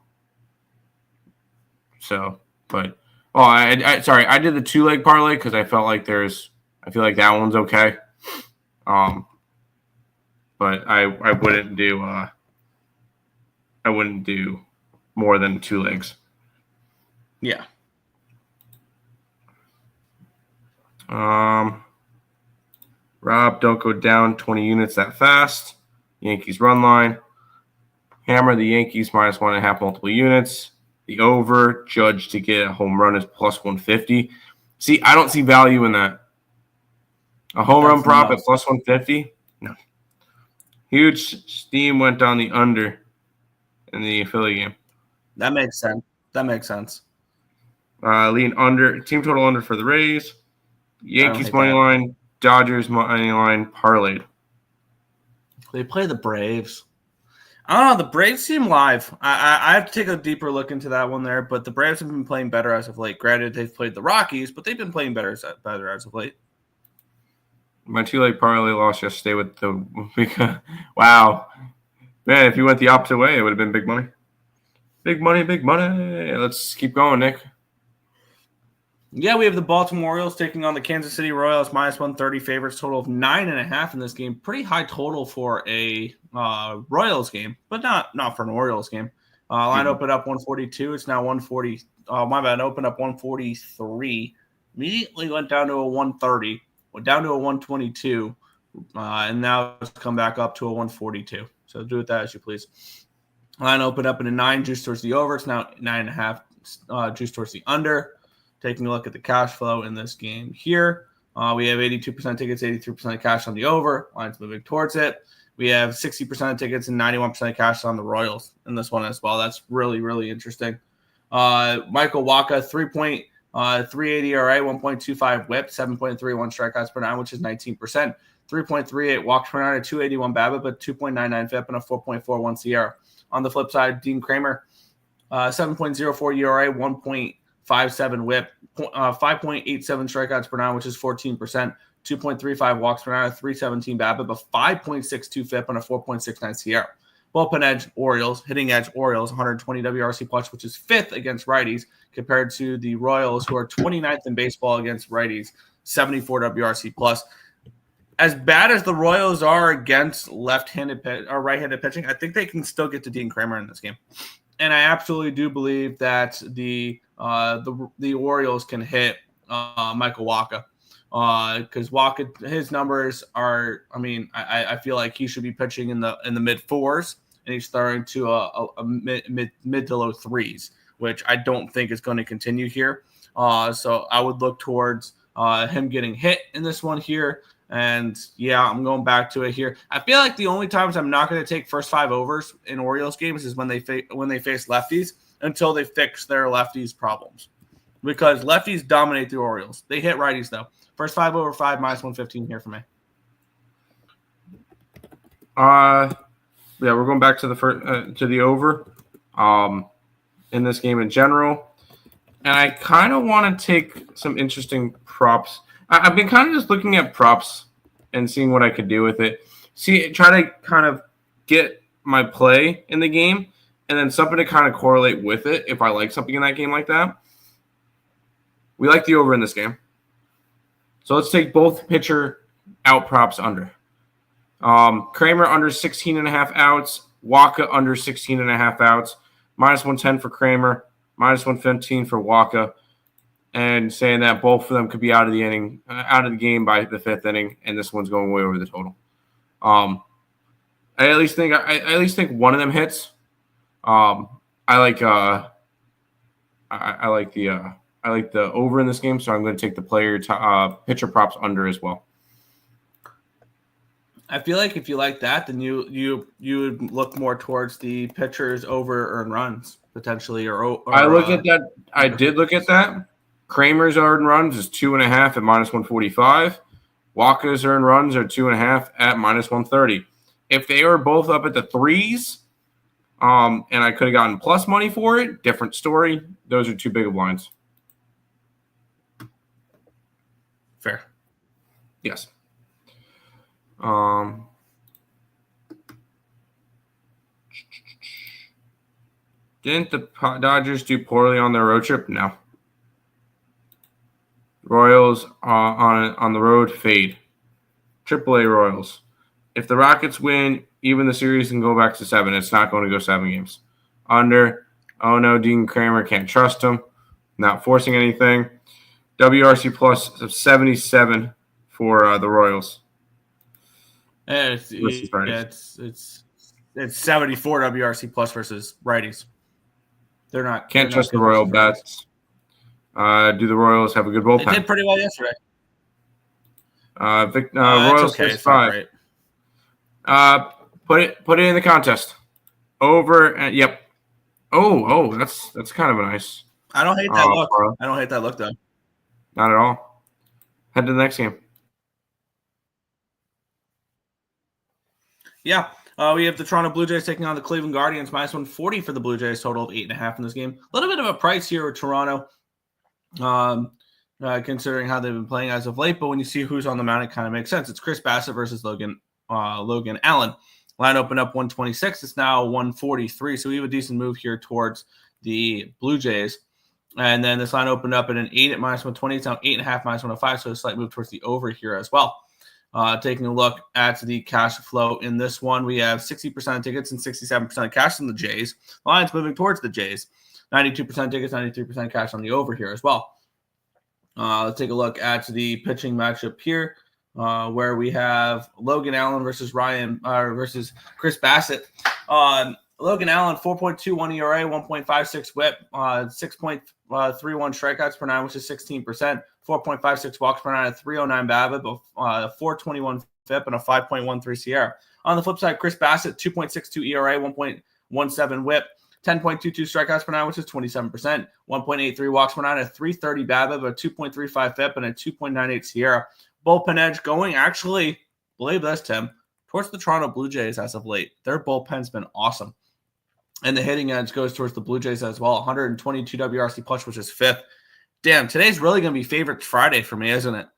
did the 2-leg parlay because I felt like I feel like that one's okay. But I wouldn't do more than 2 legs. Yeah. Rob, don't go down 20 units that fast. Yankees run line. Hammer the Yankees -1.5 multiple units. The over, Judge to get a home run is +150. See, I don't see value in that. A home run prop at +150? No. Huge steam went down the under in the Philly game. That makes sense. Lean under, team total under for the Rays. Yankees money line, Dodgers money line, parlayed. They play the Braves. I don't know. The Braves seem live. I have to take a deeper look into that one there, but the Braves have been playing better as of late. Granted, they've played the Rockies, but they've been playing better as of late. My 2-leg parlay lost yesterday with the wow. Man, if you went the opposite way, it would have been big money. Big money, big money. Let's keep going, Nick. Yeah, we have the Baltimore Orioles taking on the Kansas City Royals, -130 favorites, total of 9.5 in this game. Pretty high total for a Royals game, but not for an Orioles game. Line opened up 142. It's now 140. My bad. Opened up 143. Immediately went down to a 130. Went down to a 122, and now it's come back up to a 142. So do with that as you please. Line opened up in a 9, juice towards the over. It's now 9.5, juice towards the under. Taking a look at the cash flow in this game here. We have 82% tickets, 83% cash on the over. Line's moving towards it. We have 60% of tickets and 91% cash on the Royals in this one as well. That's really, really interesting. Michael Wacha, 3.380 ERA, 1.25 whip, 7.31 strikeouts per 9, which is 19%. 3.38 walks per 9, a 281 BABIP, but 2.99 FIP, and a 4.41 SIERA. On the flip side, Dean Kramer, 7.04 ERA, 1.57 whip, 5.87 strikeouts per 9, which is 14%, 2.35 walks per 9, a 317 BABIP, a 5.62 FIP, and a 4.69 SIERA. Bullpen edge Orioles, hitting edge Orioles, 120 WRC plus, which is 5th against righties, compared to the Royals, who are 29th in baseball against righties, 74 WRC plus. As bad as the Royals are against left-handed or right-handed pitching, I think they can still get to Dean Kramer in this game. And I absolutely do believe that the Orioles can hit Michael Wacha, because Wacha, his numbers are. I mean, I feel like he should be pitching in the mid 4s, and he's throwing to a mid to low 3s, which I don't think is going to continue here. So I would look towards him getting hit in this one here. And yeah, I'm going back to it here. I feel like the only times I'm not going to take first 5 overs in Orioles games is when they face lefties, until they fix their lefties problems, because lefties dominate the Orioles. They hit righties though. First 5 over 5 -115 here for me. Yeah, we're going back to the first to the over in this game in general, and I kind of want to take some interesting props. I've been kind of just looking at props and seeing what I could do with it. Try to kind of get my play in the game, and then something to kind of correlate with it if I like something in that game like that. We like the over in this game. So let's take both pitcher out props under. Kramer under 16.5 outs. Wacha under 16.5 outs. -110 for Kramer. -115 for Wacha. And saying that both of them could be out of the game by the 5th inning, and this one's going way over the total. I at least think one of them hits. I like the over in this game, so I'm going to take the pitcher props under as well. I feel like if you like that, then you would look more towards the pitchers over earned runs potentially, or I look at that. I did look at that. Kramer's earned runs is 2.5 at -145. Wacha's earned runs are 2.5 at -130. If they were both up at the 3s, and I could have gotten plus money for it, different story. Those are too big of lines. Fair. Yes. Didn't the Dodgers do poorly on their road trip? No. Royals on the road fade. AAA Royals. If the Rockets win, even the series can go back to 7. It's not going to go 7 games. Under. Oh no, Dean Kramer, can't trust him. Not forcing anything. WRC plus of 77 for the Royals. It's 74 WRC plus versus righties. They're not. Can't trust the Royal bets. Do the Royals have a good bullpen? They did pretty well yesterday. Royals okay. plus 5. Put it in the contest. Over and yep. Oh, that's kind of a nice. I don't hate that look. I don't hate that look though. Not at all. Head to the next game. Yeah. We have the Toronto Blue Jays taking on the Cleveland Guardians. -140 for the Blue Jays, total of 8.5 in this game. A little bit of a price here with Toronto, considering how they've been playing as of late. But when you see who's on the mound, it kind of makes sense. It's Chris Bassett versus Logan Allen. Line opened up 126. It's now 143. So we have a decent move here towards the Blue Jays. And then this line opened up at an 8 at -120. It's now 8.5 -105. So a slight move towards the over here as well. Taking a look at the cash flow in this one, we have 60% of tickets and 67% of cash on the Jays. The line's moving towards the Jays. 92% tickets, 93% cash on the over here as well. Let's take a look at the pitching matchup here, where we have Logan Allen versus versus Chris Bassett. Logan Allen, 4.21 ERA, 1.56 WHIP, 6.31 strikeouts per 9, which is 16%. 4.56 walks per 9, a 309 BABIP, a 421 FIP, and a 5.13 Sierra. On the flip side, Chris Bassett, 2.62 ERA, 1.17 WHIP, 10.22 strikeouts per 9, which is 27%. 1.83 walks per 9, a 330 BABIP, a 2.35 FIP, and a 2.98 Sierra. Bullpen edge going, actually, believe this, Tim, towards the Toronto Blue Jays as of late. Their bullpen's been awesome. And the hitting edge goes towards the Blue Jays as well. 122 WRC plus, which is 5th. Damn, today's really going to be favorite Friday for me, isn't it?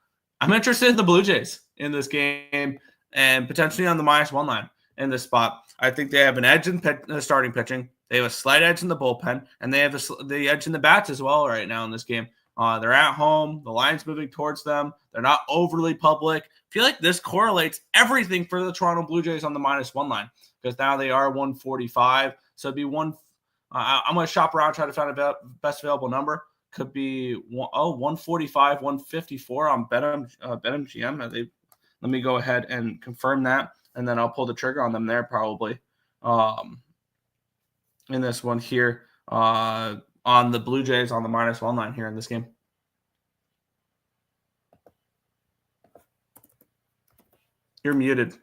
I'm interested in the Blue Jays in this game and potentially on the -1 line in this spot. I think they have an edge in starting pitching. They have a slight edge in the bullpen, and they have the edge in the bats as well right now in this game. They're at home. The line's moving towards them. They're not overly public. I feel like this correlates everything for the Toronto Blue Jays on the -1 line because now they are 145. So it'd be one. I'm going to shop around, try to find a best available number. Could be 145, 154 on BetMGM. Let me go ahead and confirm that, and then I'll pull the trigger on them there probably. In this one here, on the Blue Jays on the -1 line here in this game. You're muted.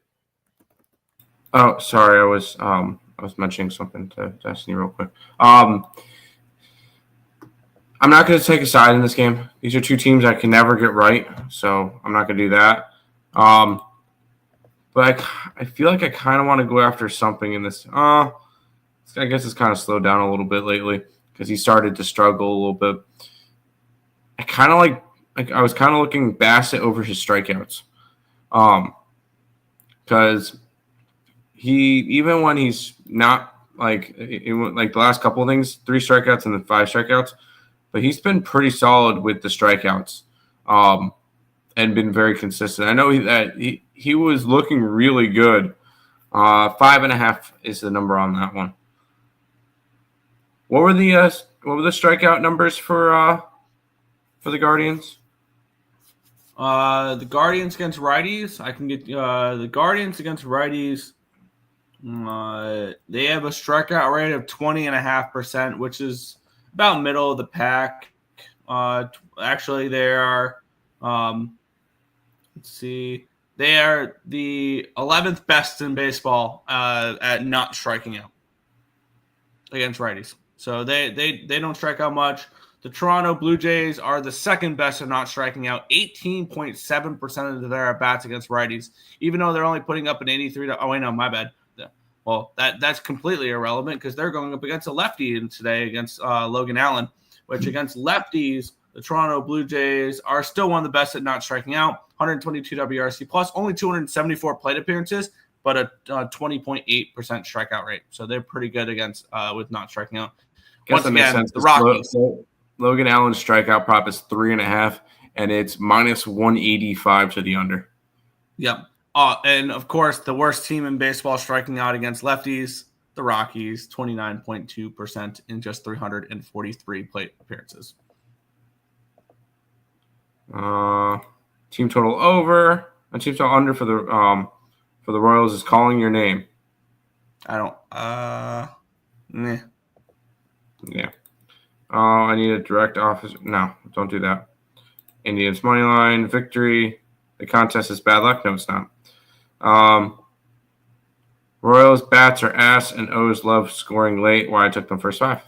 Oh, sorry. I was mentioning something to Destiny real quick. I'm not going to take a side in this game. These are two teams I can never get right, so I'm not going to do that. But I feel like I kind of want to go after something in this. I guess it's kind of slowed down a little bit lately because he started to struggle a little bit. I kind of like I was kind of looking Bassett over his strikeouts, because he, even when he's not like the last couple of things, 3 strikeouts and then 5 strikeouts, but he's been pretty solid with the strikeouts, and been very consistent. I know he was looking really good. 5.5 is the number on that one. What were the strikeout numbers for the Guardians? The Guardians against righties. I can get the Guardians against righties. They have a strikeout rate of 20.5%, which is about middle of the pack. Actually, they are. Let's see. They are the 11th best in baseball at not striking out against righties. So they don't strike out much. The Toronto Blue Jays are the second best at not striking out, 18.7% of their at-bats against righties, even though they're only putting up an 83. Oh, wait, no, my bad. Well, that's completely irrelevant because they're going up against a lefty today against Logan Allen, which against lefties The Toronto Blue Jays are still one of the best at not striking out. 122 WRC plus, only 274 plate appearances, but a 20.8% strikeout rate. So they're pretty good against with not striking out. Once again, the Rockies. Logan Allen's strikeout prop is 3.5, and it's minus 185 to the under. Yep. And of course, the worst team in baseball striking out against lefties, the Rockies, 29.2% in just 343 plate appearances. Team total over and team total under for the Royals is calling your name. I don't. Meh. Yeah. I need a direct office. No, don't do that. Indians money line victory. The contest is bad luck. No, it's not. Royals bats are ass and O's love scoring late. Why I took them first 5.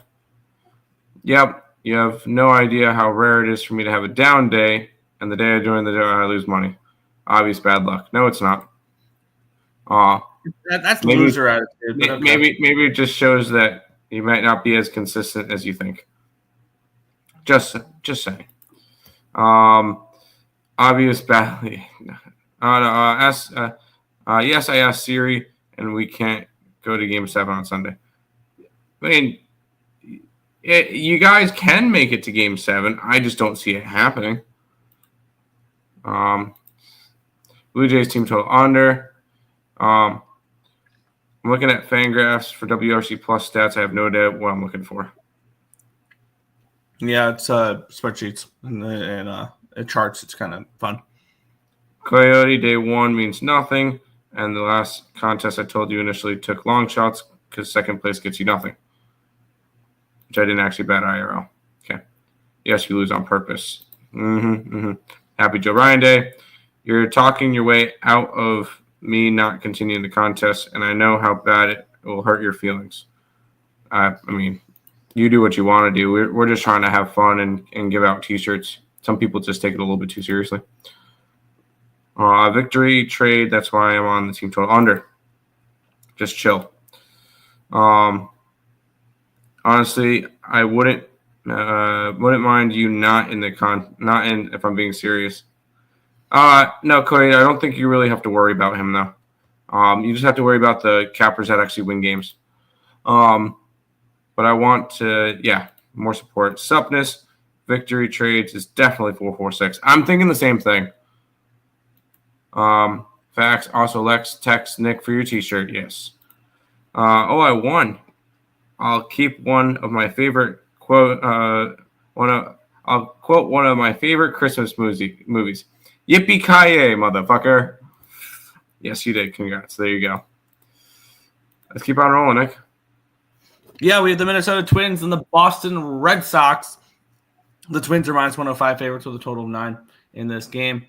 Yep. You have no idea how rare it is for me to have a down day, and the day I join the day I lose money. Obvious bad luck. No, it's not. That's loser attitude. Okay. Maybe it just shows that you might not be as consistent as you think. Just saying. Obvious badly. Yes, I asked Siri, and we can't go to Game 7 on Sunday. I mean, you guys can make it to Game 7. I just don't see it happening. Blue Jays team total under. I'm looking at Fangraphs for WRC plus stats. I have no idea what I'm looking for. Yeah, it's spreadsheets and charts. It's kind of fun. Coyote day 1 means nothing, and the last contest I told you initially took long shots because second place gets you nothing, which I didn't actually bet IRL. Okay. Yes, you lose on purpose. Happy Joe Ryan Day. You're talking your way out of me not continuing the contest, and I know how bad it will hurt your feelings. I mean, you do what you want to do. We're just trying to have fun and give out T-shirts. Some people just take it a little bit too seriously. Victory trade. That's why I'm on the team total under. Just chill. Honestly, I wouldn't mind you not in if I'm being serious. No, Cody, I don't think you really have to worry about him though. You just have to worry about the cappers that actually win games. But I want to, more support. Supness, victory trades is definitely 446. I'm thinking the same thing. Facts. Also, Lex, text Nick for your T-shirt. Yes. I won. I'll keep one of my favorite quote. I'll quote one of my favorite Christmas movies. Yippee-ki-yay, motherfucker. Yes, you did. Congrats. There you go. Let's keep on rolling, Nick. Yeah, we have the Minnesota Twins and the Boston Red Sox. The Twins are minus 105 favorites with a total of 9 in this game.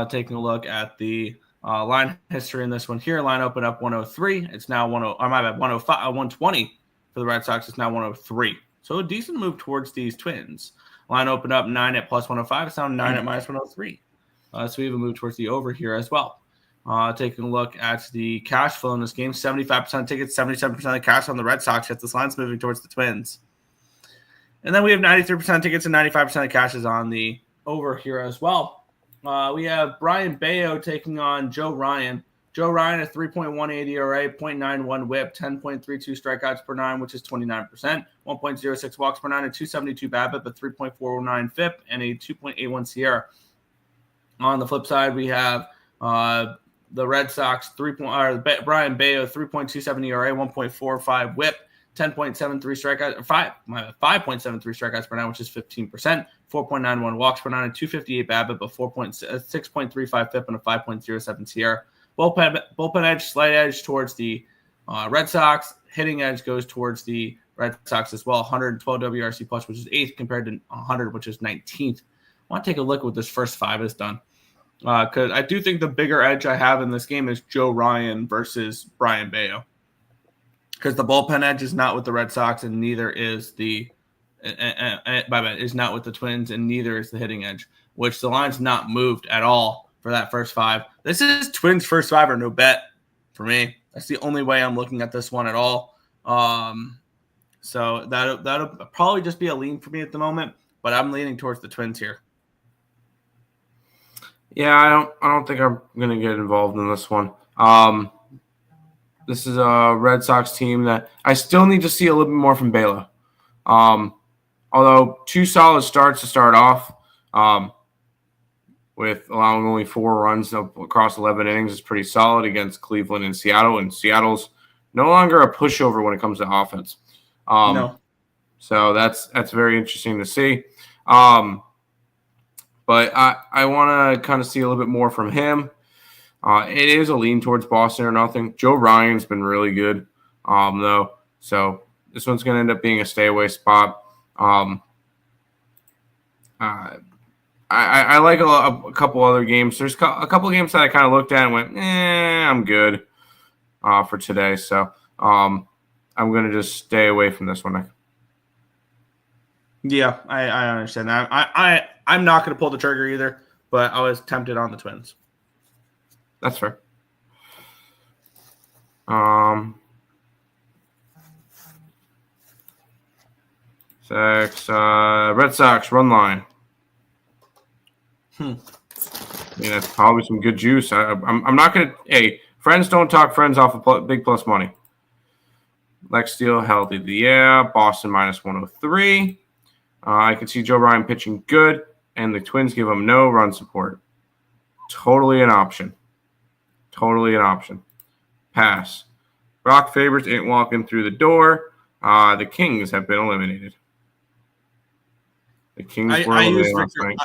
Taking a look at the line history in this one here. Line opened up 103. It's now 120 for the Red Sox. It's now 103. So a decent move towards these Twins. Line opened up 9 at plus 105. It's now 9 at minus 103. So we have a move towards the over here as well. Taking a look at the cash flow in this game, 75% of tickets, 77% of the cash on the Red Sox. Yet this line's moving towards the Twins. And then we have 93% of tickets and 95% of cash is on the over here as well. We have Brian Bayo taking on Joe Ryan. Joe Ryan at 3.18 ERA, 0.91 whip, 10.32 strikeouts per 9, which is 29%, 1.06 walks per 9, a 272 BABIP, a 3.49 FIP, and a 2.81 Sierra. On the flip side, we have the Red Sox, Brian Bayo, 3.27 ERA, 1.45 whip, 10.73 strikeouts, 5.73 strikeouts per 9, which is 15%, 4.91 walks per 9, and 258 BABIP, a 6.35 FIP, and a 5.07 Sierra. Bullpen edge, slight edge towards the Red Sox. Hitting edge goes towards the Red Sox as well. 112 WRC plus, which is 8th, compared to 100, which is 19th. I want to take a look at what this first 5 has done. Because I do think the bigger edge I have in this game is Joe Ryan versus Brian Bayo. Because the bullpen edge is not with the Red Sox, and neither is is not with the Twins, and neither is the hitting edge, which the line's not moved at all for that first 5. This is Twins first 5 or no bet for me. That's the only way I'm looking at this one at all. So that'll probably just be a lean for me at the moment. but I'm leaning towards the Twins here. Yeah, I don't think I'm gonna get involved in this one. This is a Red Sox team that I still need to see a little bit more from Bela. Although 2 solid starts to start off, with allowing only 4 runs across 11 innings is pretty solid against Cleveland and Seattle. And Seattle's no longer a pushover when it comes to offense. No. So that's very interesting to see. But I want to kind of see a little bit more from him. It is a lean towards Boston or nothing. Joe Ryan's been really good, though. So this one's going to end up being a stay away spot. I like a couple other games. There's a couple games that I kind of looked at and went, I'm good for today. So I'm going to just stay away from this one. Yeah, I understand that. I'm not going to pull the trigger either, but I was tempted on the Twins. That's fair. Red Sox run line. I mean, that's probably some good juice. I'm not going to – hey, friends don't talk friends off of big plus money. Lex Steele healthy. Yeah, Boston minus 103. I can see Joe Ryan pitching good, and the Twins give him no run support. Totally an option. Pass. Rock Favors ain't walking through the door. The Kings have been eliminated. The Kings were eliminated last night.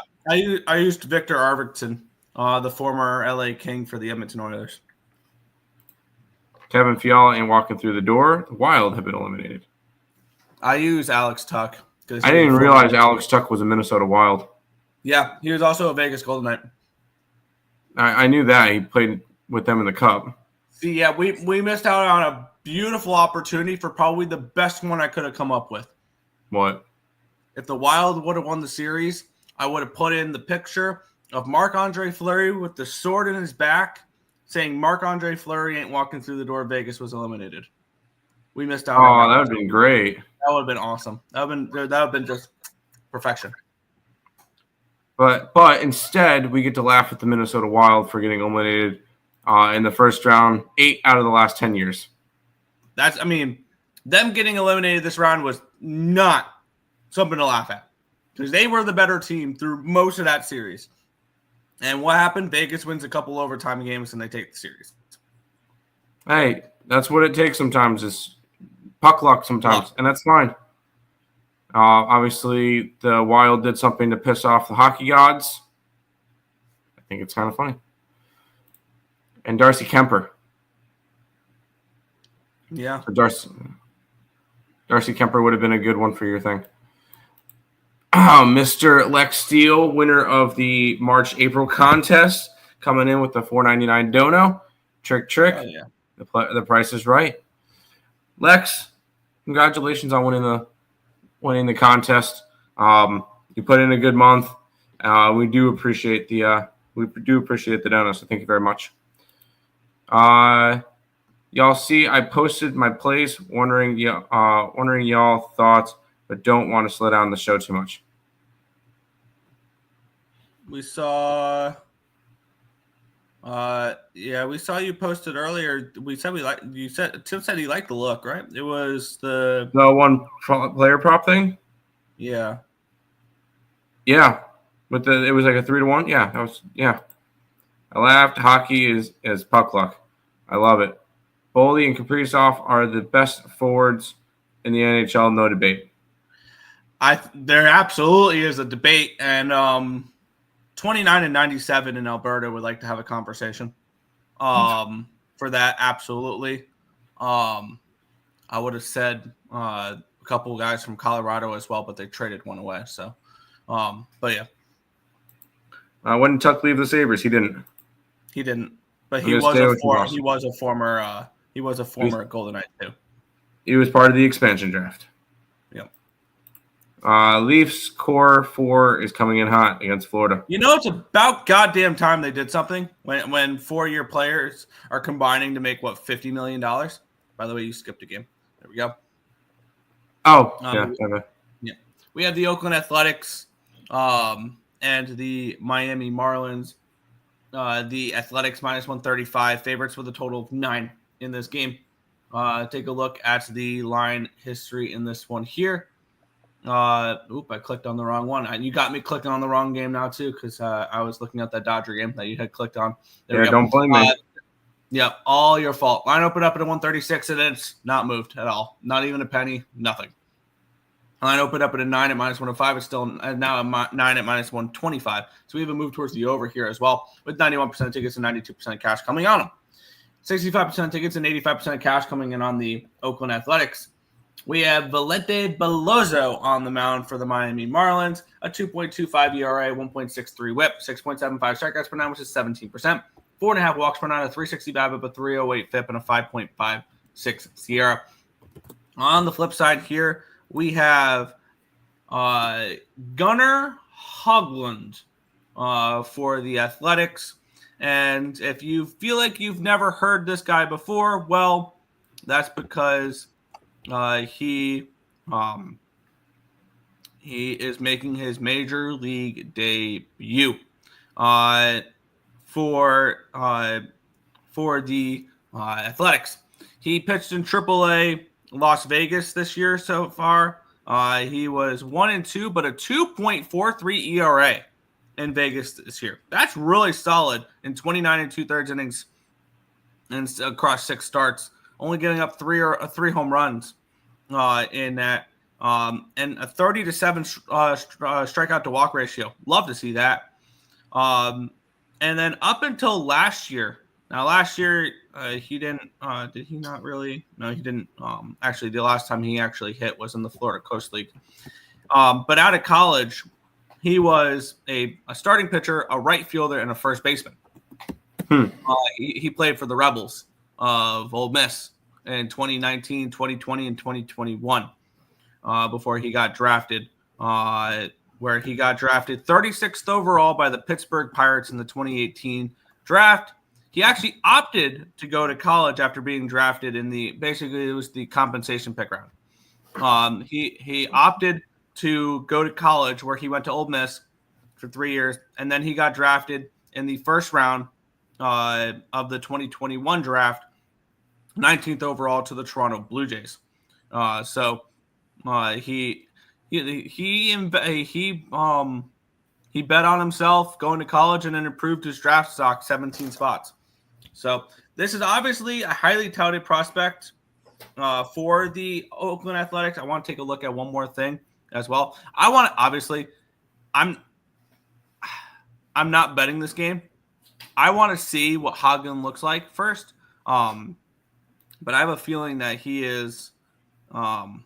I used Victor Arvidsson, the former LA King for the Edmonton Oilers. Kevin Fiala ain't walking through the door. The Wild have been eliminated. I use Alex Tuck. I didn't even realize Alex Tuck was a Minnesota Wild. Yeah, he was also a Vegas Golden Knight. I knew that. He played with them in the Cup. See, yeah, we missed out on a beautiful opportunity for probably the best one I could have come up with. What? If the Wild would have won the series, I would have put in the picture of Marc-Andre Fleury with the sword in his back saying Marc-Andre Fleury ain't walking through the door. Vegas was eliminated. We missed out. Oh, that would have been great. That would have been awesome. That would have been just perfection. But instead, we get to laugh at the Minnesota Wild for getting eliminated in the first round 8 out of the last 10 years. Them getting eliminated this round was not something to laugh at because they were the better team through most of that series. And what happened? Vegas wins a couple overtime games and they take the series. Hey, that's what it takes sometimes is puck luck sometimes, and that's fine. Obviously, the Wild did something to piss off the hockey gods. I think it's kind of funny. And Darcy Kemper. Yeah. So Darcy Kemper would have been a good one for your thing. Mr. Lex Steele, winner of the March-April contest, coming in with the $4.99 dono. Trick. Oh, yeah. The price is right. Lex, congratulations on winning the contest. You put in a good month. We do appreciate the dono, so thank you very much. Y'all see, I posted my plays, wondering y'all thoughts, but don't want to slow down the show too much. We saw. We saw you posted earlier. We said Tim said he liked the look, right? It was the one player prop thing. Yeah. It was like a 3-1. Yeah, that was I laughed. Hockey is puck luck. I love it. Boldy and Kaprizov are the best forwards in the NHL, no debate. There absolutely is a debate, and 29 and 97 in Alberta would like to have a conversation for that. Absolutely. I would have said a couple guys from Colorado as well, but they traded one away. So, but yeah. When did Tuck leave the Sabres? He didn't. But he was a former Golden Knight too. He was part of the expansion draft. Yep. Leafs core 4 is coming in hot against Florida. It's about goddamn time they did something when 4-year players are combining to make $50 million. By the way, you skipped a game. There we go. Oh, yeah. We have the Oakland Athletics And the Miami Marlins, the Athletics minus 135, favorites with a total of 9 in this game. Take a look at the line history in this one here. I clicked on the wrong one. You got me clicking on the wrong game now too, because I was looking at that Dodger game that you had clicked on. There yeah, don't blame me. Yeah, all your fault. Line opened up at a 136, and it's not moved at all. Not even a penny, nothing. Line opened up at a 9 at minus 105. It's still now a 9 at minus 125. So we have a move towards the over here as well, with 91% tickets and 92% cash coming on them. 65% tickets and 85% cash coming in on the Oakland Athletics. We have Valente Belozo on the mound for the Miami Marlins, a 2.25 ERA, 1.63 whip, 6.75 strikeouts per nine, which is 17%, 4.5 walks per nine, a 360 BABIP, a 308 FIP, and a 5.56 SIERA. On the flip side here, we have Gunnar Hoglund for the Athletics. And if you feel like you've never heard this guy before, well, that's because he is making his major league debut for the Athletics. He pitched in AAA Las Vegas this year so far. He was 1-2, but a 2.43 ERA in Vegas this year. That's really solid in 29 2/3 innings and across 6 starts, only getting up 3 home runs in that, and a 30-7 strikeout to walk ratio. Love to see that. And then up until last year. Now, last year, he didn't, did he not really? No, he didn't. Actually, the last time he actually hit was in the Florida Coast League. But out of college, he was a starting pitcher, a right fielder, and a first baseman. He played for the Rebels of Ole Miss in 2019, 2020, and 2021 before he got drafted, where he got drafted 36th overall by the Pittsburgh Pirates in the 2018 draft. He actually opted to go to college after being drafted in basically it was the compensation pick round. He opted to go to college where he went to Ole Miss for 3 years, and then he got drafted in the first round of the 2021 draft, 19th overall to the Toronto Blue Jays. He bet on himself going to college and then improved his draft stock 17 spots. So this is obviously a highly touted prospect for the Oakland Athletics. I want to take a look at one more thing as well. I'm not betting this game. I want to see what Hoglund looks like first. But I have a feeling that he is somebody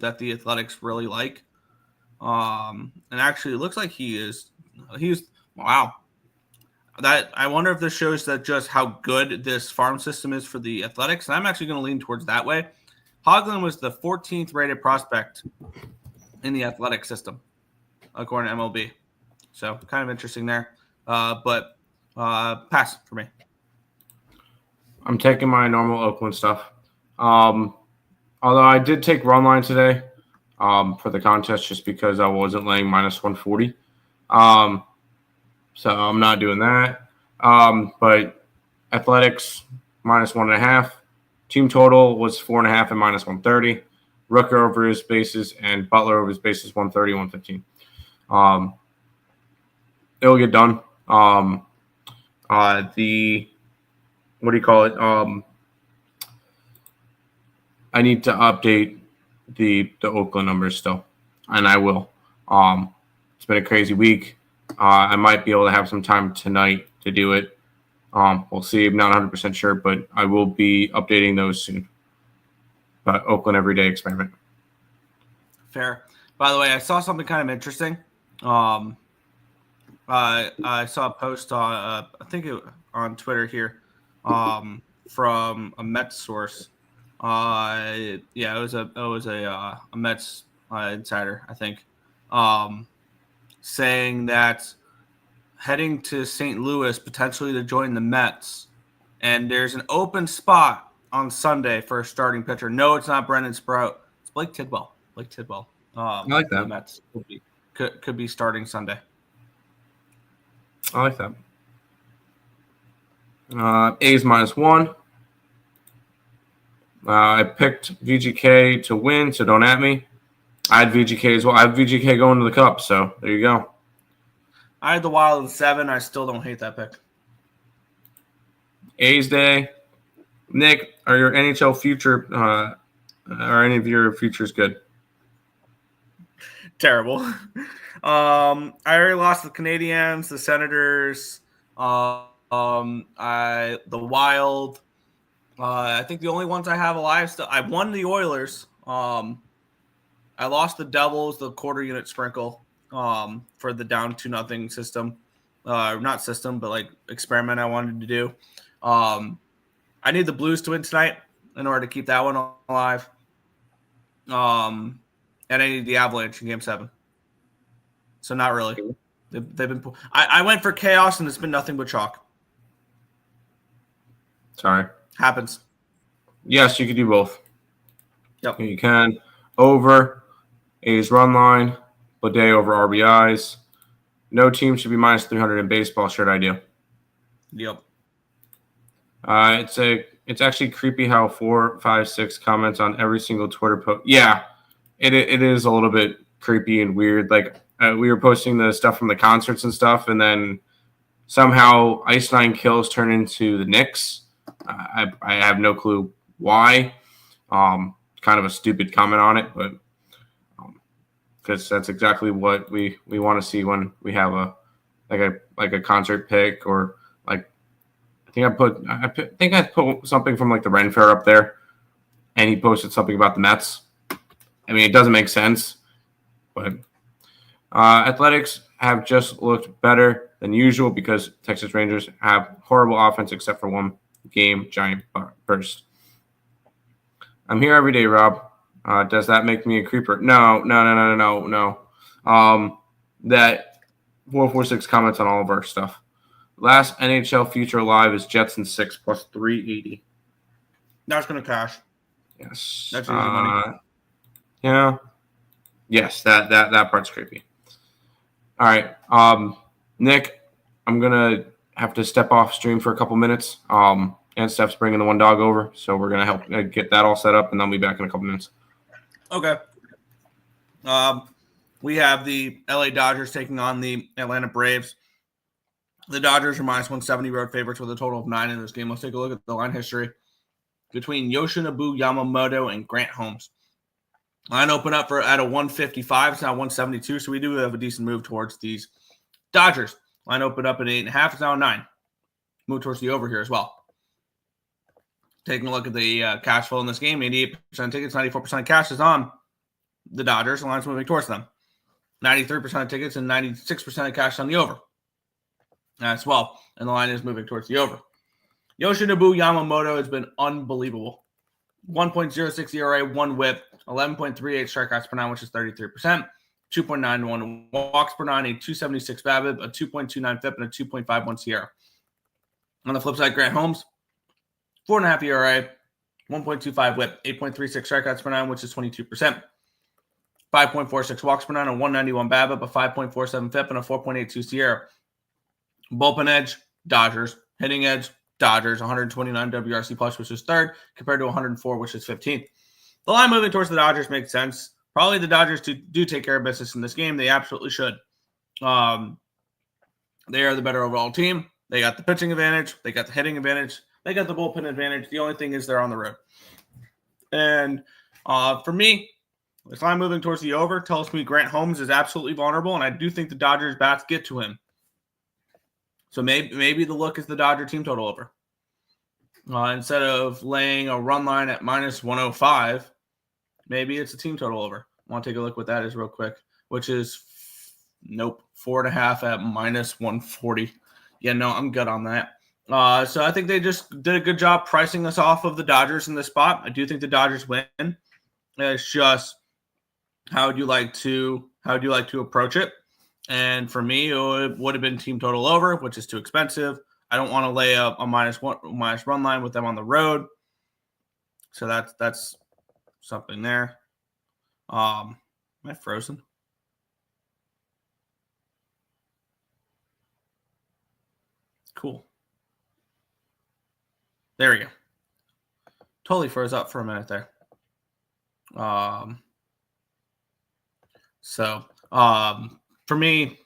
that the Athletics really like. And actually it looks like he's wow. That I wonder if this shows that just how good this farm system is for the Athletics. And I'm actually going to lean towards that way. Hoglund was the 14th rated prospect in the athletic system, according to MLB. So kind of interesting there. But pass for me. I'm taking my normal Oakland stuff. Although I did take run line today for the contest just because I wasn't laying minus 140. So I'm not doing that. But Athletics minus 1.5. Team total was 4.5 and minus 130. Rooker over his bases and Butler over his bases 130, 115. It'll get done. What do you call it? I need to update the Oakland numbers still, and I will. It's been a crazy week. I might be able to have some time tonight to do it. We'll see. I'm not 100% sure, but I will be updating those soon. But Oakland everyday experiment. Fair. By the way, I saw something kind of interesting. I saw a post on on Twitter here from a Mets source. It was a Mets insider, I think, saying that heading to St. Louis potentially to join the Mets, and there's an open spot on Sunday for a starting pitcher. No, it's not Brendan Sprout. It's Blake Tidwell. I like that. The Mets could be starting Sunday. I like that. A's -1. I picked VGK to win, so don't at me. I had VGK as well. I have VGK going to the Cup, so there you go. I had the Wild at 7. I still don't hate that pick. A's Day. Nick, are your NHL future, are any of your futures good? Terrible. I already lost the Canadiens, the Senators, the Wild. I think the only ones I have alive still. I won the Oilers. I lost the Devils, the quarter unit sprinkle, for the down 2-0 system. Not system, but like experiment I wanted to do. I need the Blues to win tonight in order to keep that one alive. And I need the Avalanche in Game 7. So not really. They've been. I went for chaos, and it's been nothing but chalk. Sorry. Happens. Yes, you could do both. Yep. You can. Over A's run line, Bidet over RBIs. No team should be -300 in baseball. Shirt idea. Yep. It's actually creepy how 4, 5, 6 comments on every single Twitter post. Yeah, it is a little bit creepy and weird. Like we were posting the stuff from the concerts and stuff, and then somehow Ice 9 Kills turn into the Knicks. I have no clue why. Kind of a stupid comment on it, but because that's exactly what we want to see when we have a concert pick, or like I think I put something from like the Ren Fair up there, and he posted something about the Mets. I mean, it doesn't make sense, but Athletics have just looked better than usual because Texas Rangers have horrible offense except for one game giant burst. I'm here every day, Rob. Does that make me a creeper? No. That 446 comments on all of our stuff. Last NHL future live is Jets in 6 plus 380. That's going to cash. Yes. That's easy money. Yeah. Yes, that part's creepy. All right. Nick, I'm going to have to step off stream for a couple minutes. And Steph's bringing the one dog over, so we're going to help get that all set up, and then I'll be back in a couple minutes. Okay. We have the LA Dodgers taking on the Atlanta Braves. The Dodgers are -170 road favorites with a total of 9 in this game. Let's take a look at the line history between Yoshinobu Yamamoto and Grant Holmes. Line open up at a 155. It's now 172, so we do have a decent move towards these Dodgers. Line open up at 8.5. It's now 9. Move towards the over here as well. Taking a look at the cash flow in this game, 88% tickets, 94% cash is on the Dodgers. The line's moving towards them. 93% of tickets and 96% of cash on the over as well. And the line is moving towards the over. Yoshinobu Yamamoto has been unbelievable. 1.06 ERA, 1 whip, 11.38 strikeouts per 9, which is 33%. 2.91 walks per 9, a 276 BABIP, a 2.29 FIP, and a 2.51 SIERA. On the flip side, Grant Holmes, 4.5 ERA, 1.25 whip, 8.36 strikeouts per 9, which is 22%. 5.46 walks per 9, a 191 BABIP, a 5.47 FIP, and a 4.82 SIERA. Bullpen edge, Dodgers. Hitting edge, Dodgers. 129 WRC plus, which is 3rd, compared to 104, which is 15th. The line moving towards the Dodgers makes sense. Probably the Dodgers do take care of business in this game. They absolutely should. They are the better overall team. They got the pitching advantage. They got the hitting advantage. They got the bullpen advantage. The only thing is they're on the road. And for me, this line moving towards the over tells me Grant Holmes is absolutely vulnerable, and I do think the Dodgers bats get to him. So maybe the look is the Dodger team total over. Instead of laying a run line at -105, maybe it's a team total over. I want to take a look what that is real quick, which is, 4.5 at -140. Yeah, no, I'm good on that. So I think they just did a good job pricing us off of the Dodgers in this spot. I do think the Dodgers win. It's just how would you like to approach it? And for me, it would have been team total over, which is too expensive. I don't want to lay a minus run line with them on the road. So that's something there. Am I frozen? Cool. There we go. Totally froze up for a minute there. For me,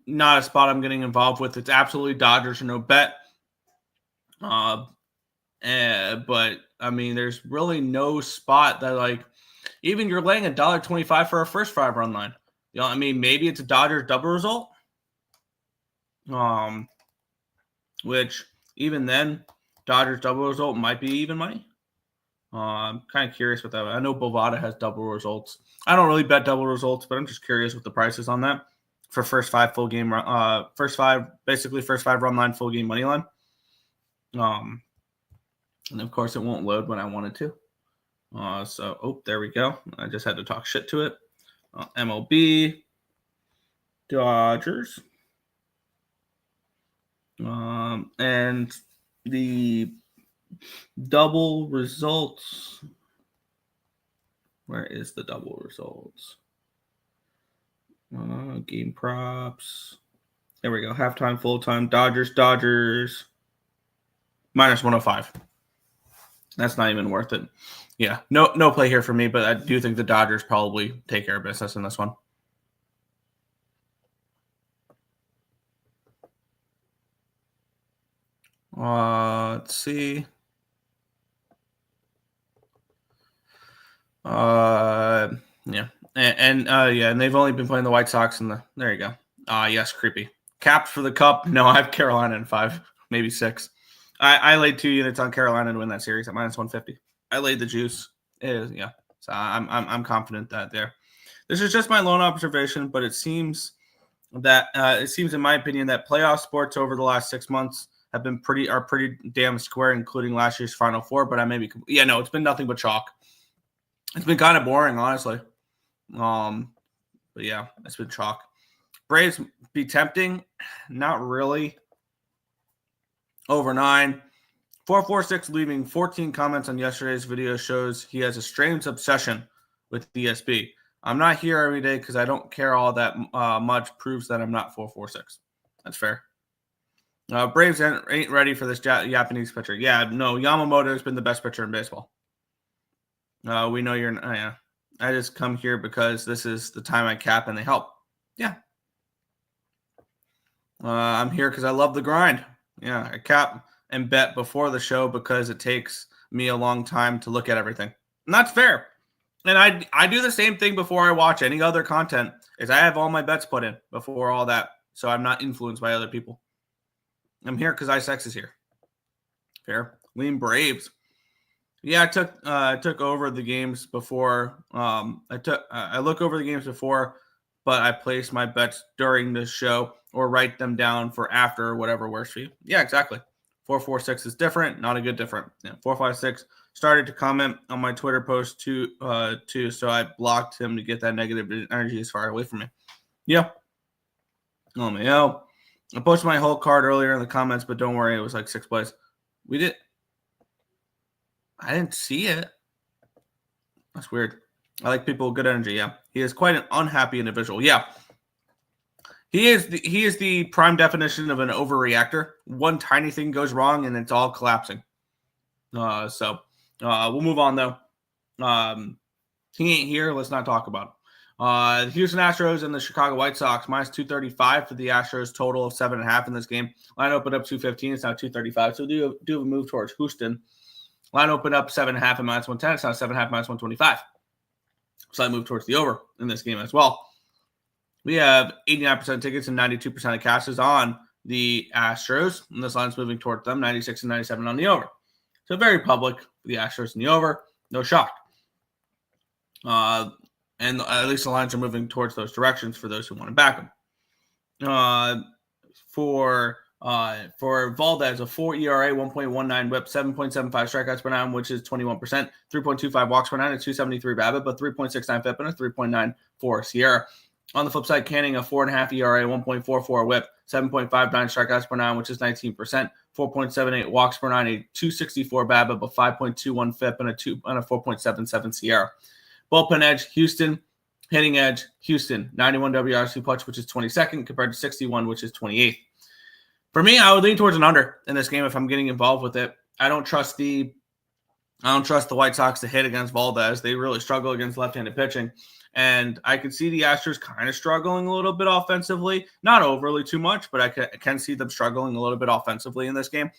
not a spot I'm getting involved with. It's absolutely Dodgers or no bet. But I mean, there's really no spot that, like, even you're laying $1.25 for a first 5 run line. You know, I mean, maybe it's a Dodgers double result. Which even then, Dodgers double result might be even money. I'm kind of curious with that. I know Bovada has double results. I don't really bet double results, but I'm just curious what the price is on that for first 5 full game, first 5 run line, full game money line. And of course it won't load when I wanted to. There we go. I just had to talk shit to it. MLB, Dodgers, and the double results. Where is the double results? Game props. There we go. Halftime, full time. Dodgers. Minus 105. That's not even worth it. Yeah, no play here for me, but I do think the Dodgers probably take care of business in this one. Let's see. And they've only been playing the White Sox there you go. Yes, creepy. Capped for the cup. No, I have Carolina in 5, maybe 6. I laid 2 units on Carolina to win that series at minus 150. I laid the juice. So I'm confident that there. This is just my lone observation, but it seems in my opinion that playoff sports over the last 6 months are pretty damn square, including last year's Final Four. But it's been nothing but chalk. It's been kind of boring, honestly. But yeah, it's been chalk. Braves be tempting? Not really. Over 9. 446 leaving 14 comments on yesterday's video shows he has a strange obsession with DSB. I'm not here every day because I don't care all that much. Proves that I'm not 446. That's fair. Braves ain't ready for this Japanese pitcher. Yeah, no, Yamamoto has been the best pitcher in baseball. We know you're. Yeah, I just come here because this is the time I cap and they help. Yeah. I'm here because I love the grind. Yeah, I cap and bet before the show because it takes me a long time to look at everything. And that's fair. And I do the same thing before I watch any other content, is I have all my bets put in before all that, so I'm not influenced by other people. I'm here because iSex is here. Fair. Lean Braves. Yeah, I took over the games before. I look over the games before, but I place my bets during the show or write them down for after or whatever works for you. Yeah, exactly. 446 is different, not a good different. Yeah, 456 started to comment on my Twitter post too, so I blocked him to get that negative energy as far away from me. Yeah. Oh man, I posted my whole card earlier in the comments, but don't worry, it was like 6 plays. I didn't see it. That's weird. I like people with good energy. Yeah, he is quite an unhappy individual. Yeah, he is the prime definition of an overreactor. One tiny thing goes wrong and it's all collapsing. We'll move on though. He ain't here. Let's not talk about it. Houston Astros and the Chicago White Sox minus 235 for the Astros, total of 7.5 in this game. Line opened up 215. It's now 235. So do have a move towards Houston. Line opened up 7.5 at minus 110. It's now 7.5 minus 125. So I move towards the over in this game as well. We have 89% tickets and 92% of cashes on the Astros. And this line's moving towards them, 96 and 97 on the over. So very public for the Astros in the over. No shock. And at least the lines are moving towards those directions for those who want to back them. For Valdez, a 4 ERA, 1.19 whip, 7.75 strikeouts per nine, which is 21%, 3.25 walks per nine, a 273 BABIP, but 3.69 FIP, and a 3.94 Sierra. On the flip side, Canning, a 4.5 ERA, 1.44 whip, 7.59 strikeouts per nine, which is 19%, 4.78 walks per nine, a 264 BABIP, a 5.21 FIP, and a 4.77 Sierra. Bullpen edge, Houston, Hitting edge, Houston, 91 WRC plus, which is 22nd, compared to 61, which is 28th. For me, I would lean towards an under in this game if I'm getting involved with it. I don't trust the White Sox to hit against Valdez. They really struggle against left-handed pitching. And I could see the Astros kind of struggling a little bit offensively. Not overly too much, but I can see them struggling a little bit offensively in this game.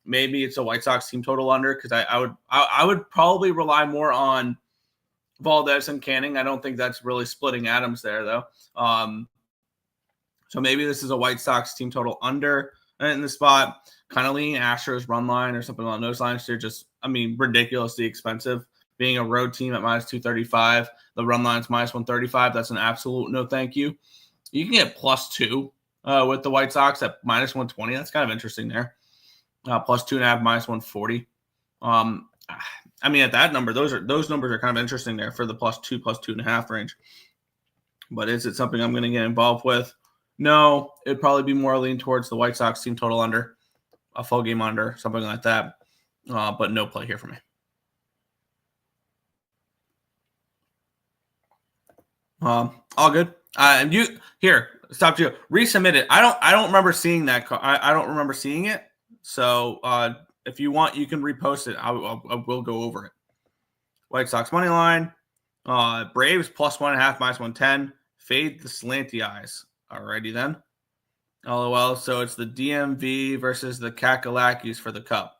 Maybe it's a White Sox team total under, because I would probably rely more on Valdez and Canning. I don't think that's really splitting atoms there, though. So maybe this is a White Sox team total under in the spot. Kind of leaning Astros run line or something along those lines. They're just, ridiculously expensive. Being a road team at minus 235, the run line's minus 135. That's an absolute no thank you. You can get +2 with the White Sox at minus 120. That's kind of interesting there. +2.5, minus 140. At that number, those numbers are kind of interesting there for the +2, +2.5 range. But is it something I'm going to get involved with? No, it'd probably be more lean towards the White Sox team total under, a full game under, something like that. But no play here for me. All good. And you here, stop you. Resubmit it. I don't remember seeing that. I don't remember seeing it. So if you want, you can repost it. I will go over it. White Sox money line. Braves +1.5, minus 110. Fade the slanty eyes. Alrighty then. LOL. So it's the DMV versus the Kakalakis for the Cup.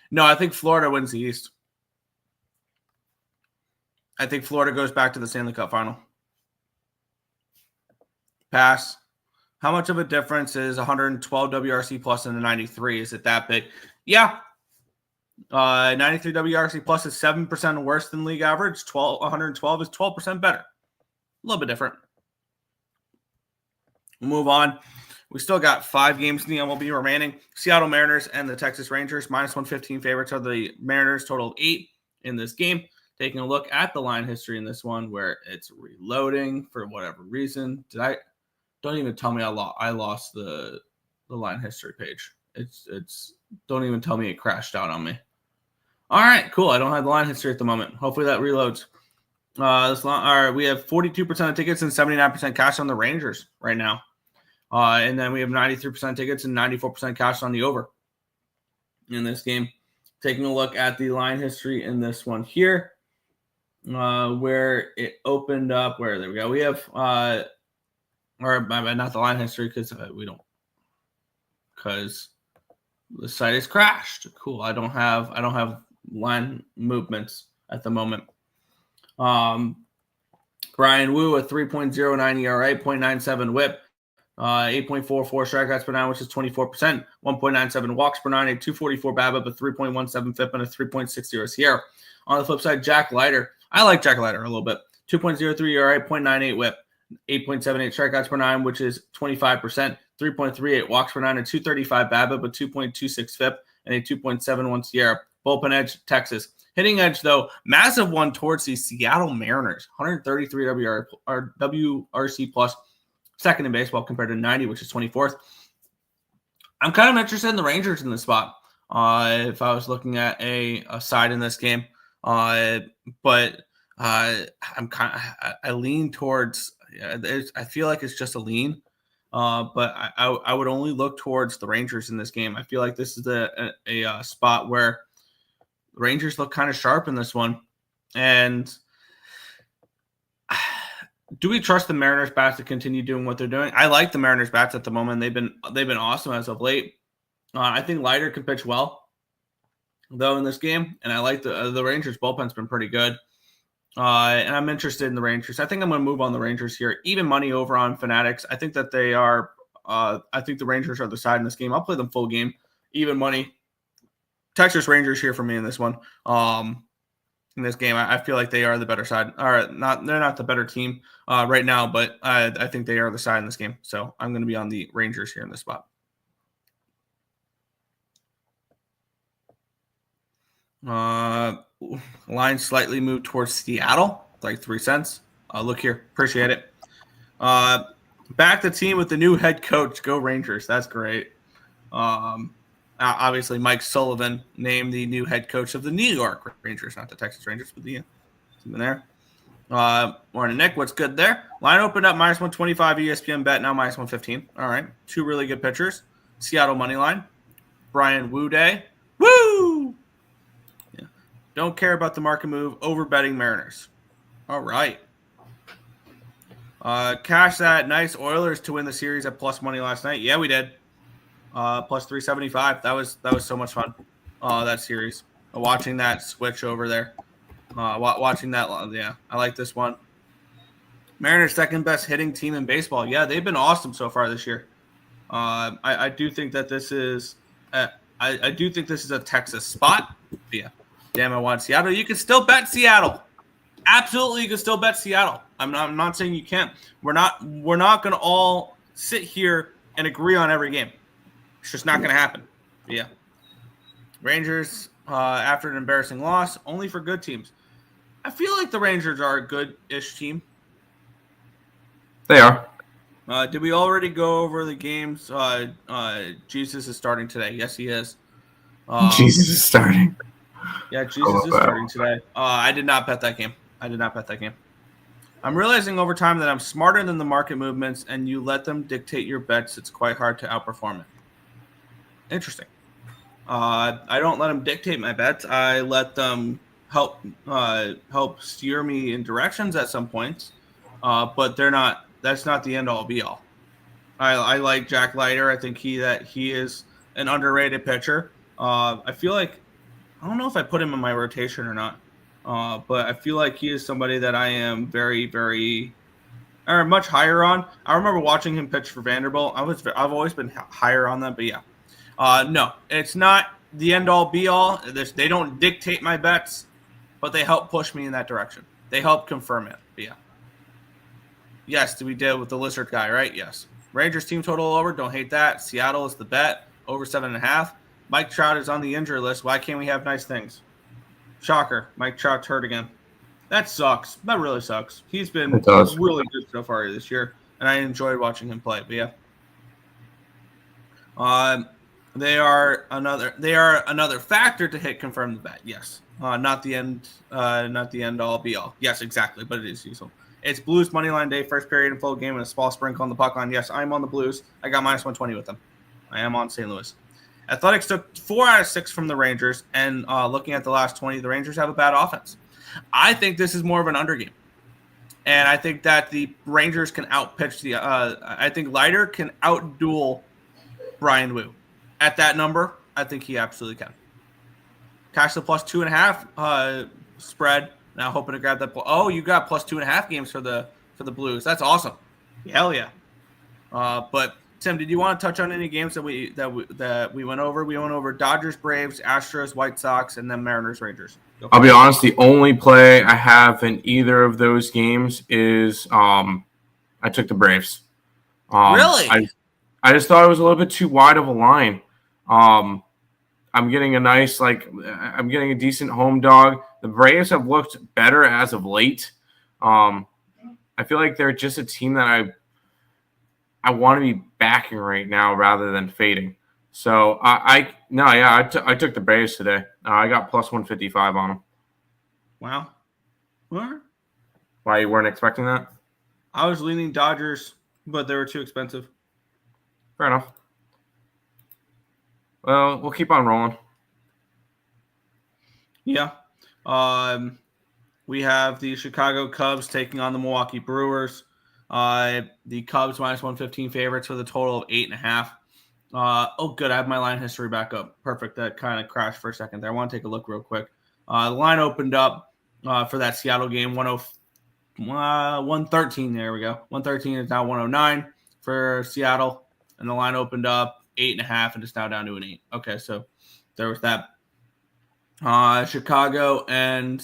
No, I think Florida wins the East. I think Florida goes back to the Stanley Cup final. Pass. How much of a difference is 112 WRC plus and a 93? Is it that big? Yeah. 93 WRC plus is 7% worse than league average. 112 is 12% better. A little bit different. We'll move on. We still got 5 games in the MLB remaining. Seattle Mariners and the Texas Rangers, minus 115 favorites are the Mariners, total 8 in this game. Taking a look at the line history in this one, where it's reloading for whatever reason. Don't even tell me I lost the line history page. It's don't even tell me it crashed out on me. All right, cool. I don't have the line history at the moment. Hopefully that reloads. We have 42% of tickets and 79% cash on the Rangers right now. And then we have 93% tickets and 94% cash on the over in this game. Taking a look at the line history in this one here, where it opened up. There we go. We have, not the line history because the site is crashed. Cool. I don't have line movements at the moment. Brian Wu, a 3.09 ERA, 0.97 WHIP, 8.44 strikeouts per nine, which is 24%, 1.97 walks per nine, a 244 BABIP, a 3.17 FIP, and a 3.60 SIERA. On the flip side, Jack Leiter. I like Jack Leiter a little bit. 2.03 ERA, 0.98 WHIP, 8.78 strikeouts per nine, which is 25%, 3.38 walks per nine, a 235 BABIP, a 2.26 FIP, and a 2.71 SIERA. Bullpen edge, Texas. Hitting edge, though, massive one towards the Seattle Mariners. 133 WRC plus, second in baseball compared to 90, which is 24th. I'm kind of interested in the Rangers in this spot if I was looking at a side in this game. But I lean towards I feel like it's just a lean. But I would only look towards the Rangers in this game. I feel like this is a spot where the Rangers look kind of sharp in this one. And do we trust the Mariners bats to continue doing what they're doing? I like the Mariners bats at the moment. They've been awesome as of late. I think Leiter can pitch well, though, in this game. And I like the Rangers bullpen's been pretty good. And I'm interested in the Rangers. I think I'm going to move on the Rangers here. Even money over on Fanatics. I think that they are. I think the Rangers are the side in this game. I'll play them full game. Even money. Texas Rangers here for me in this one. In this game, I feel like they are the better side. They're not the better team right now, but I think they are the side in this game. So I'm going to be on the Rangers here in this spot. Line slightly moved towards Seattle, like 3 cents. Look here, appreciate it. Back the team with the new head coach. Go Rangers. That's great. Obviously, Mike Sullivan named the new head coach of the New York Rangers, not the Texas Rangers, but the team in there. Morning, Nick. What's good there? Line opened up -125 ESPN bet, now -115. All right. Two really good pitchers. Seattle money line. Brian Wu Day. Woo! Yeah. Don't care about the market move. Over betting Mariners. All right. Cash that nice Oilers to win the series at plus money last night. Yeah, we did. Plus 375. That was so much fun. That series. Watching that switch over there. Watching that. Yeah, I like this one. Mariners second best hitting team in baseball. Yeah, they've been awesome so far this year. I do think that this is. I do think this is a Texas spot. Yeah. Damn, I want Seattle. You can still bet Seattle. Absolutely, you can still bet Seattle. I'm not saying you can't. We're not going to all sit here and agree on every game. It's just not going to happen. Yeah. Rangers, after an embarrassing loss, only for good teams. I feel like the Rangers are a good-ish team. They are. Did we already go over the games? Jesus is starting today. Yes, he is. Jesus is starting. Yeah, Jesus is starting today. I did not bet that game. I'm realizing over time that I'm smarter than the market movements, and you let them dictate your bets. It's quite hard to outperform it. Interesting. I don't let them dictate my bets. I let them help steer me in directions at some points, but they're not. That's not the end all be all. I like Jack Leiter. I think he is an underrated pitcher. I feel like I don't know if I put him in my rotation or not, but I feel like he is somebody that I am very, very, or much higher on. I remember watching him pitch for Vanderbilt. I've always been higher on them, but yeah, no, it's not the end all be all. They don't dictate my bets, but they help push me in that direction. They help confirm it. But yeah. Yes, we did with the Lizard guy, right? Yes. Rangers team total over. Don't hate that. Seattle is the bet. Over 7.5. Mike Trout is on the injury list. Why can't we have nice things? Shocker. Mike Trout's hurt again. That sucks. That really sucks. He's been really good so far this year, and I enjoyed watching him play. But yeah. They are another factor to hit confirm the bet. Yes. Not the end all be all. Yes, exactly. But it is useful. It's Blues money line day, first period and full game, and a small sprinkle on the puck line. Yes, I'm on the Blues. I got -120 with them. I am on St. Louis. Athletics took 4 out of 6 from the Rangers, and looking at the last 20, the Rangers have a bad offense. I think this is more of an under game, and I think that the Rangers can outpitch the. I think Leiter can outduel Brian Wu at that number. I think he absolutely can. Cash the plus 2.5 spread. Now hoping to grab that. Oh, you got plus 2.5 games for the Blues. That's awesome. Hell yeah. But Tim, did you want to touch on any games that we went over? We went over Dodgers, Braves, Astros, White Sox, and then Mariners, Rangers. I'll be honest. The only play I have in either of those games is I took the Braves. Really? I just thought it was a little bit too wide of a line. I'm getting I'm getting a decent home dog. The Braves have looked better as of late. I feel like they're just a team that I want to be backing right now rather than fading. So I took the Braves today. I got plus 155 on them. Wow. What? Why, you weren't expecting that? I was leaning Dodgers, but they were too expensive. Fair enough. Well, we'll keep on rolling. Yeah. We have the Chicago Cubs taking on the Milwaukee Brewers. The Cubs -115 favorites with a total of 8.5. Oh, good. I have my line history back up. Perfect. That kind of crashed for a second there. I want to take a look real quick. The line opened up for that Seattle game 113. There we go. 113 is now 109 for Seattle. And the line opened up 8.5 and it's now down to an 8. Okay, so there was that. Chicago and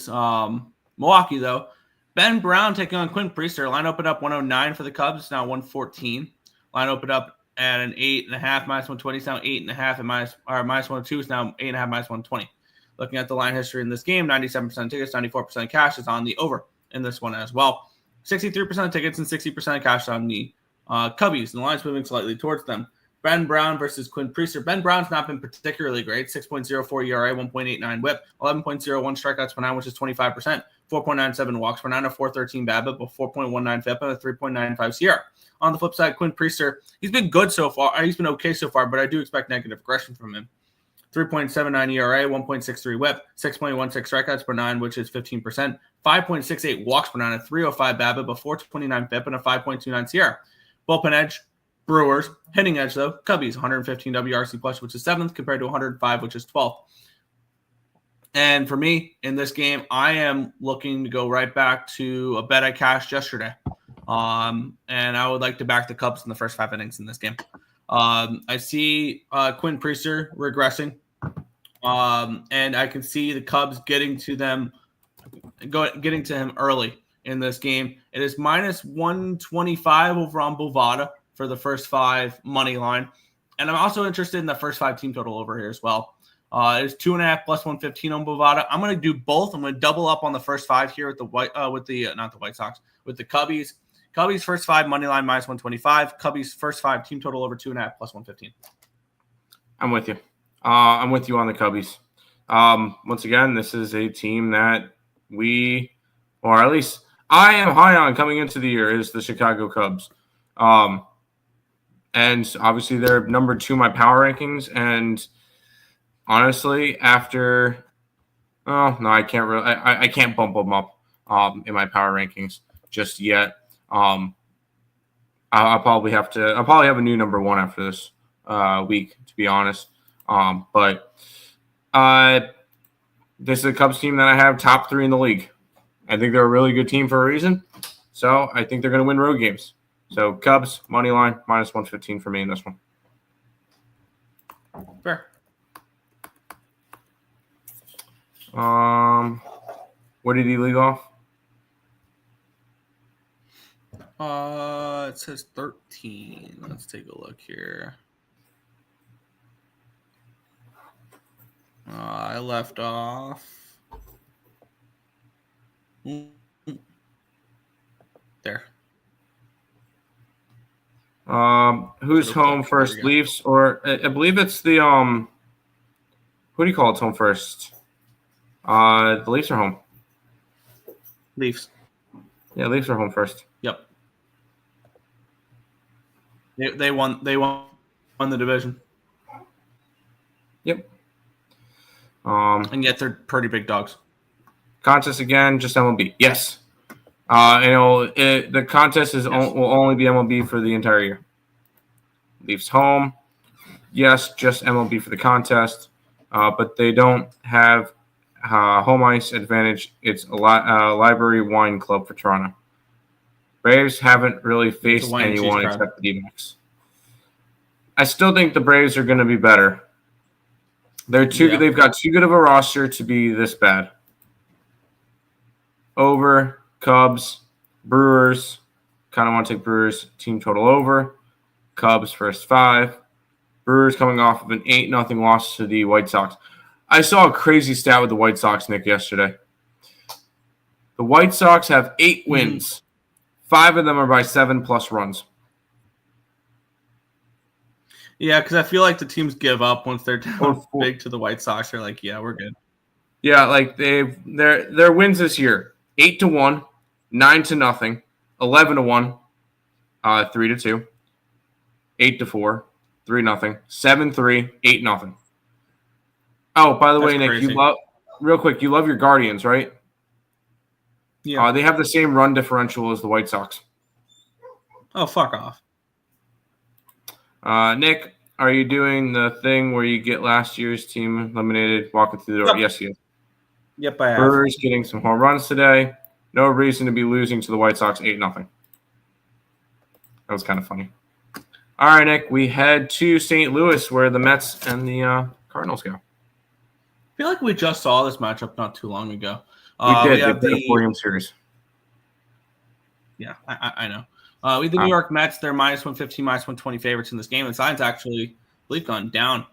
Milwaukee, though. Ben Brown taking on Quinn Priester. Line opened up 109 for the Cubs. It's now 114. Line opened up at an 8.5, -120. It's now 8.5 and -102 is now 8.5, -120. Looking at the line history in this game, 97% of tickets, 94% of cash is on the over in this one as well. 63% of tickets and 60% of cash on the Cubbies. And the line's moving slightly towards them. Ben Brown versus Quinn Priester. Ben Brown's not been particularly great. 6.04 ERA, 1.89 whip, 11.01 strikeouts per nine, which is 25%. 4.97 walks per nine, a 4.13 BABIP, a 4.19 FIP, and a 3.95 Sierra. On the flip side, Quinn Priester, he's been good so far. He's been okay so far, but I do expect negative aggression from him. 3.79 ERA, 1.63 WHIP, 6.16 strikeouts per nine, which is 15%, 5.68 walks per nine, a 3.05 BABIP, a 4.29 FIP, and a 5.29 Sierra. Bullpen edge, Brewers. Hitting edge, though, Cubbies, 115 WRC plus, which is 7th, compared to 105, which is 12th. And for me, in this game, I am looking to go right back to a bet I cashed yesterday. And I would like to back the Cubs in the first 5 innings in this game. I see Quinn Priester regressing. And I can see the Cubs getting to him early in this game. It is minus 125 over on Bovada for the first 5 money line. And I'm also interested in the first 5 team total over here as well. It's 2.5 plus 115 on Bovada. I'm going to do both. I'm going to double up on the first 5 here with the Cubbies. Cubbies first 5 money line minus 125. Cubbies first 5 team total over 2.5 plus 115. I'm with you. I'm with you on the Cubbies. Once again, this is a team that or at least I am high on coming into the year, is the Chicago Cubs. And obviously they're number 2 in my power rankings. And honestly, I can't really. I can't bump them up in my power rankings just yet. I'll probably have a new number 1 after this week, to be honest. But this is a Cubs team that I have top 3 in the league. I think they're a really good team for a reason. So I think they're going to win road games. So Cubs money line minus 115 for me in this one. Fair. What did he lead off? It says 13. Let's take a look here. I left off. There. Who's home first, Leafs, or I believe it's the who do you call it's home first? The Leafs are home. Leafs. Yeah, Leafs are home first. Yep. They won the division. Yep. And yet they're pretty big dogs. Contest again, just MLB. Yes. The contest will only be MLB for the entire year. Leafs home. Yes, just MLB for the contest. But they don't have home ice advantage. It's a Library Wine Club for Toronto. Braves haven't really faced anyone except the D-backs. I still think the Braves are going to be better. They've got too good of a roster to be this bad. Over, Cubs, Brewers. Kind of want to take Brewers team total over. Cubs first 5. Brewers coming off of an 8-0 loss to the White Sox. I saw a crazy stat with the White Sox, Nick, yesterday. The White Sox have 8 wins. 5 of them are by 7+ runs. Yeah, because I feel like the teams give up once they're down big to the White Sox. They're like, yeah, we're good. Yeah, like their wins this year: 8-1, 9-0, 11-1, 3-2, 8-4, 3-0, 7-3, 8-0. Oh, by the way, Nick, crazy. you love your Guardians, right? Yeah. They have the same run differential as the White Sox. Oh, fuck off. Nick, are you doing the thing where you get last year's team eliminated, walking through the door? Yep. Yes, he is. Yep, I have. Brewers getting some home runs today. No reason to be losing to the White Sox 8-0. That was kind of funny. All right, Nick, we head to St. Louis where the Mets and the Cardinals go. I feel like we just saw this matchup not too long ago. We did. They did a 4-game series. Yeah, I know. We have the New York Mets. They're minus 115, minus 120 favorites in this game. And sign's actually, I believe, gone down.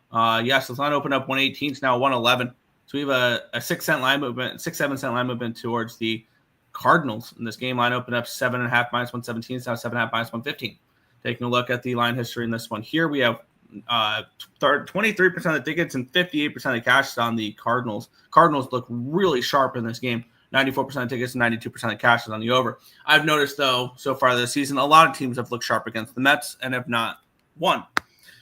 Yes, the line opened up 118. It's now 111. So we have a 6-7 line movement towards the Cardinals in this game. Line opened up 7.5 minus 117. It's now 7.5 minus 115. Taking a look at the line history in this one here, we have 23% of the tickets and 58% of the cash on the Cardinals. Cardinals look really sharp in this game. 94% of tickets and 92% of cash is on the over. I've noticed, though, so far this season, a lot of teams have looked sharp against the Mets and have not won.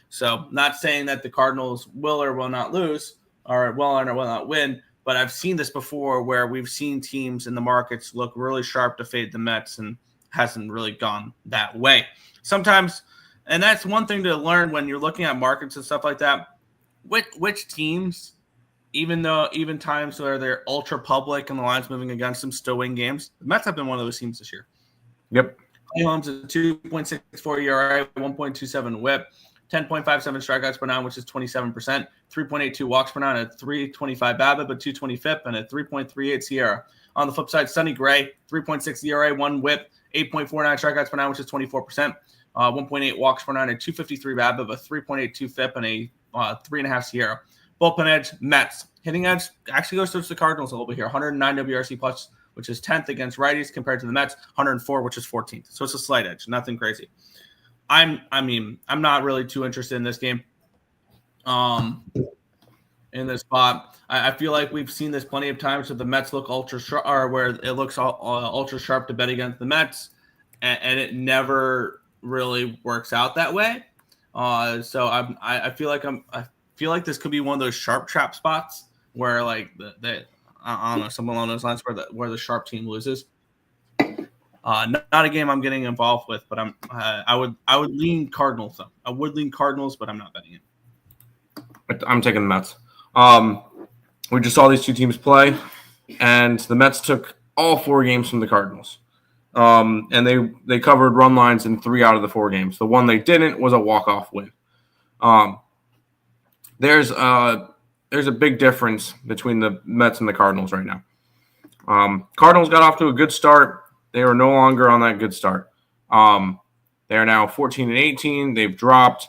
So not saying that the Cardinals will or will not lose or will or will not win, but I've seen this before where we've seen teams in the markets look really sharp to fade the Mets and hasn't really gone that way. Sometimes, and that's one thing to learn when you're looking at markets and stuff like that, which teams, even times where they're ultra public and the line's moving against them, still win games. The Mets have been one of those teams this year. Yep. Clay Holmes is a 2.64 ERA, 1.27 WHIP, 10.57 strikeouts per nine, which is 27%, 3.82 walks per nine, a 3.25 BABIP, a 220 FIP, and a 3.38 SIERA. On the flip side, Sonny Gray, 3.6 ERA, 1 WHIP, 8.49 strikeouts per nine, which is 24%, 1.8 walks per nine, a 253 BABIP, a 3.82 FIP, and a 3.5 SIERA. Bullpen edge, Mets. Hitting edge actually goes towards the Cardinals a little bit here. 109 WRC plus, which is 10th against righties compared to the Mets. 104, which is 14th. So it's a slight edge, nothing crazy. I'm not really too interested in this game. In this spot, I feel like we've seen this plenty of times. So the Mets look ultra sharp, or where it looks ultra sharp to bet against the Mets, and it never really works out that way. So I feel like this could be one of those sharp trap spots where like I don't know, something along those lines where the sharp team loses. Not a game I'm getting involved with, but I would lean Cardinals though. I would lean Cardinals, but I'm not betting it. I'm taking the Mets. We just saw these two teams play, and the Mets took all 4 games from the Cardinals. And they covered run lines in 3 out of the 4 games. The one they didn't was a walk-off win. There's a big difference between the Mets and the Cardinals right now. Cardinals got off to a good start. They are no longer on that good start. They are now 14-18. They've dropped.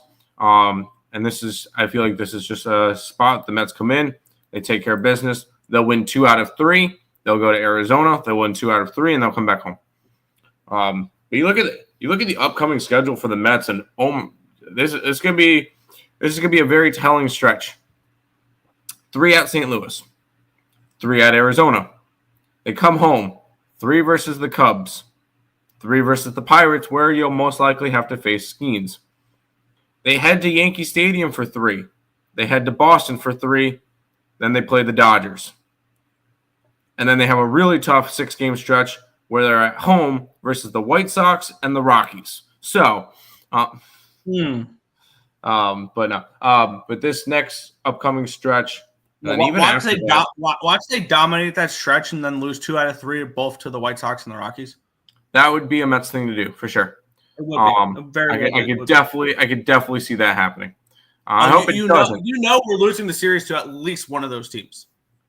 And I feel like this is just a spot. The Mets come in. They take care of business. They'll win 2 out of 3. They'll go to Arizona. They'll win 2 out of 3, and they'll come back home. But you look at the upcoming schedule for the Mets, and this is going to be a very telling stretch. 3 at St. Louis, 3 at Arizona. They come home. 3 versus the Cubs, 3 versus the Pirates, where you'll most likely have to face Skeens. They head to Yankee Stadium for 3. They head to Boston for 3. Then they play the Dodgers. And then they have a really tough 6-game stretch where they're at home versus the White Sox and the Rockies. So, but this next upcoming stretch, watch they dominate that stretch and then lose 2 out of 3, both to the White Sox and the Rockies. That would be a Mets thing to do for sure. It would be. I could definitely see that happening. I hope it doesn't. We're losing the series to at least one of those teams.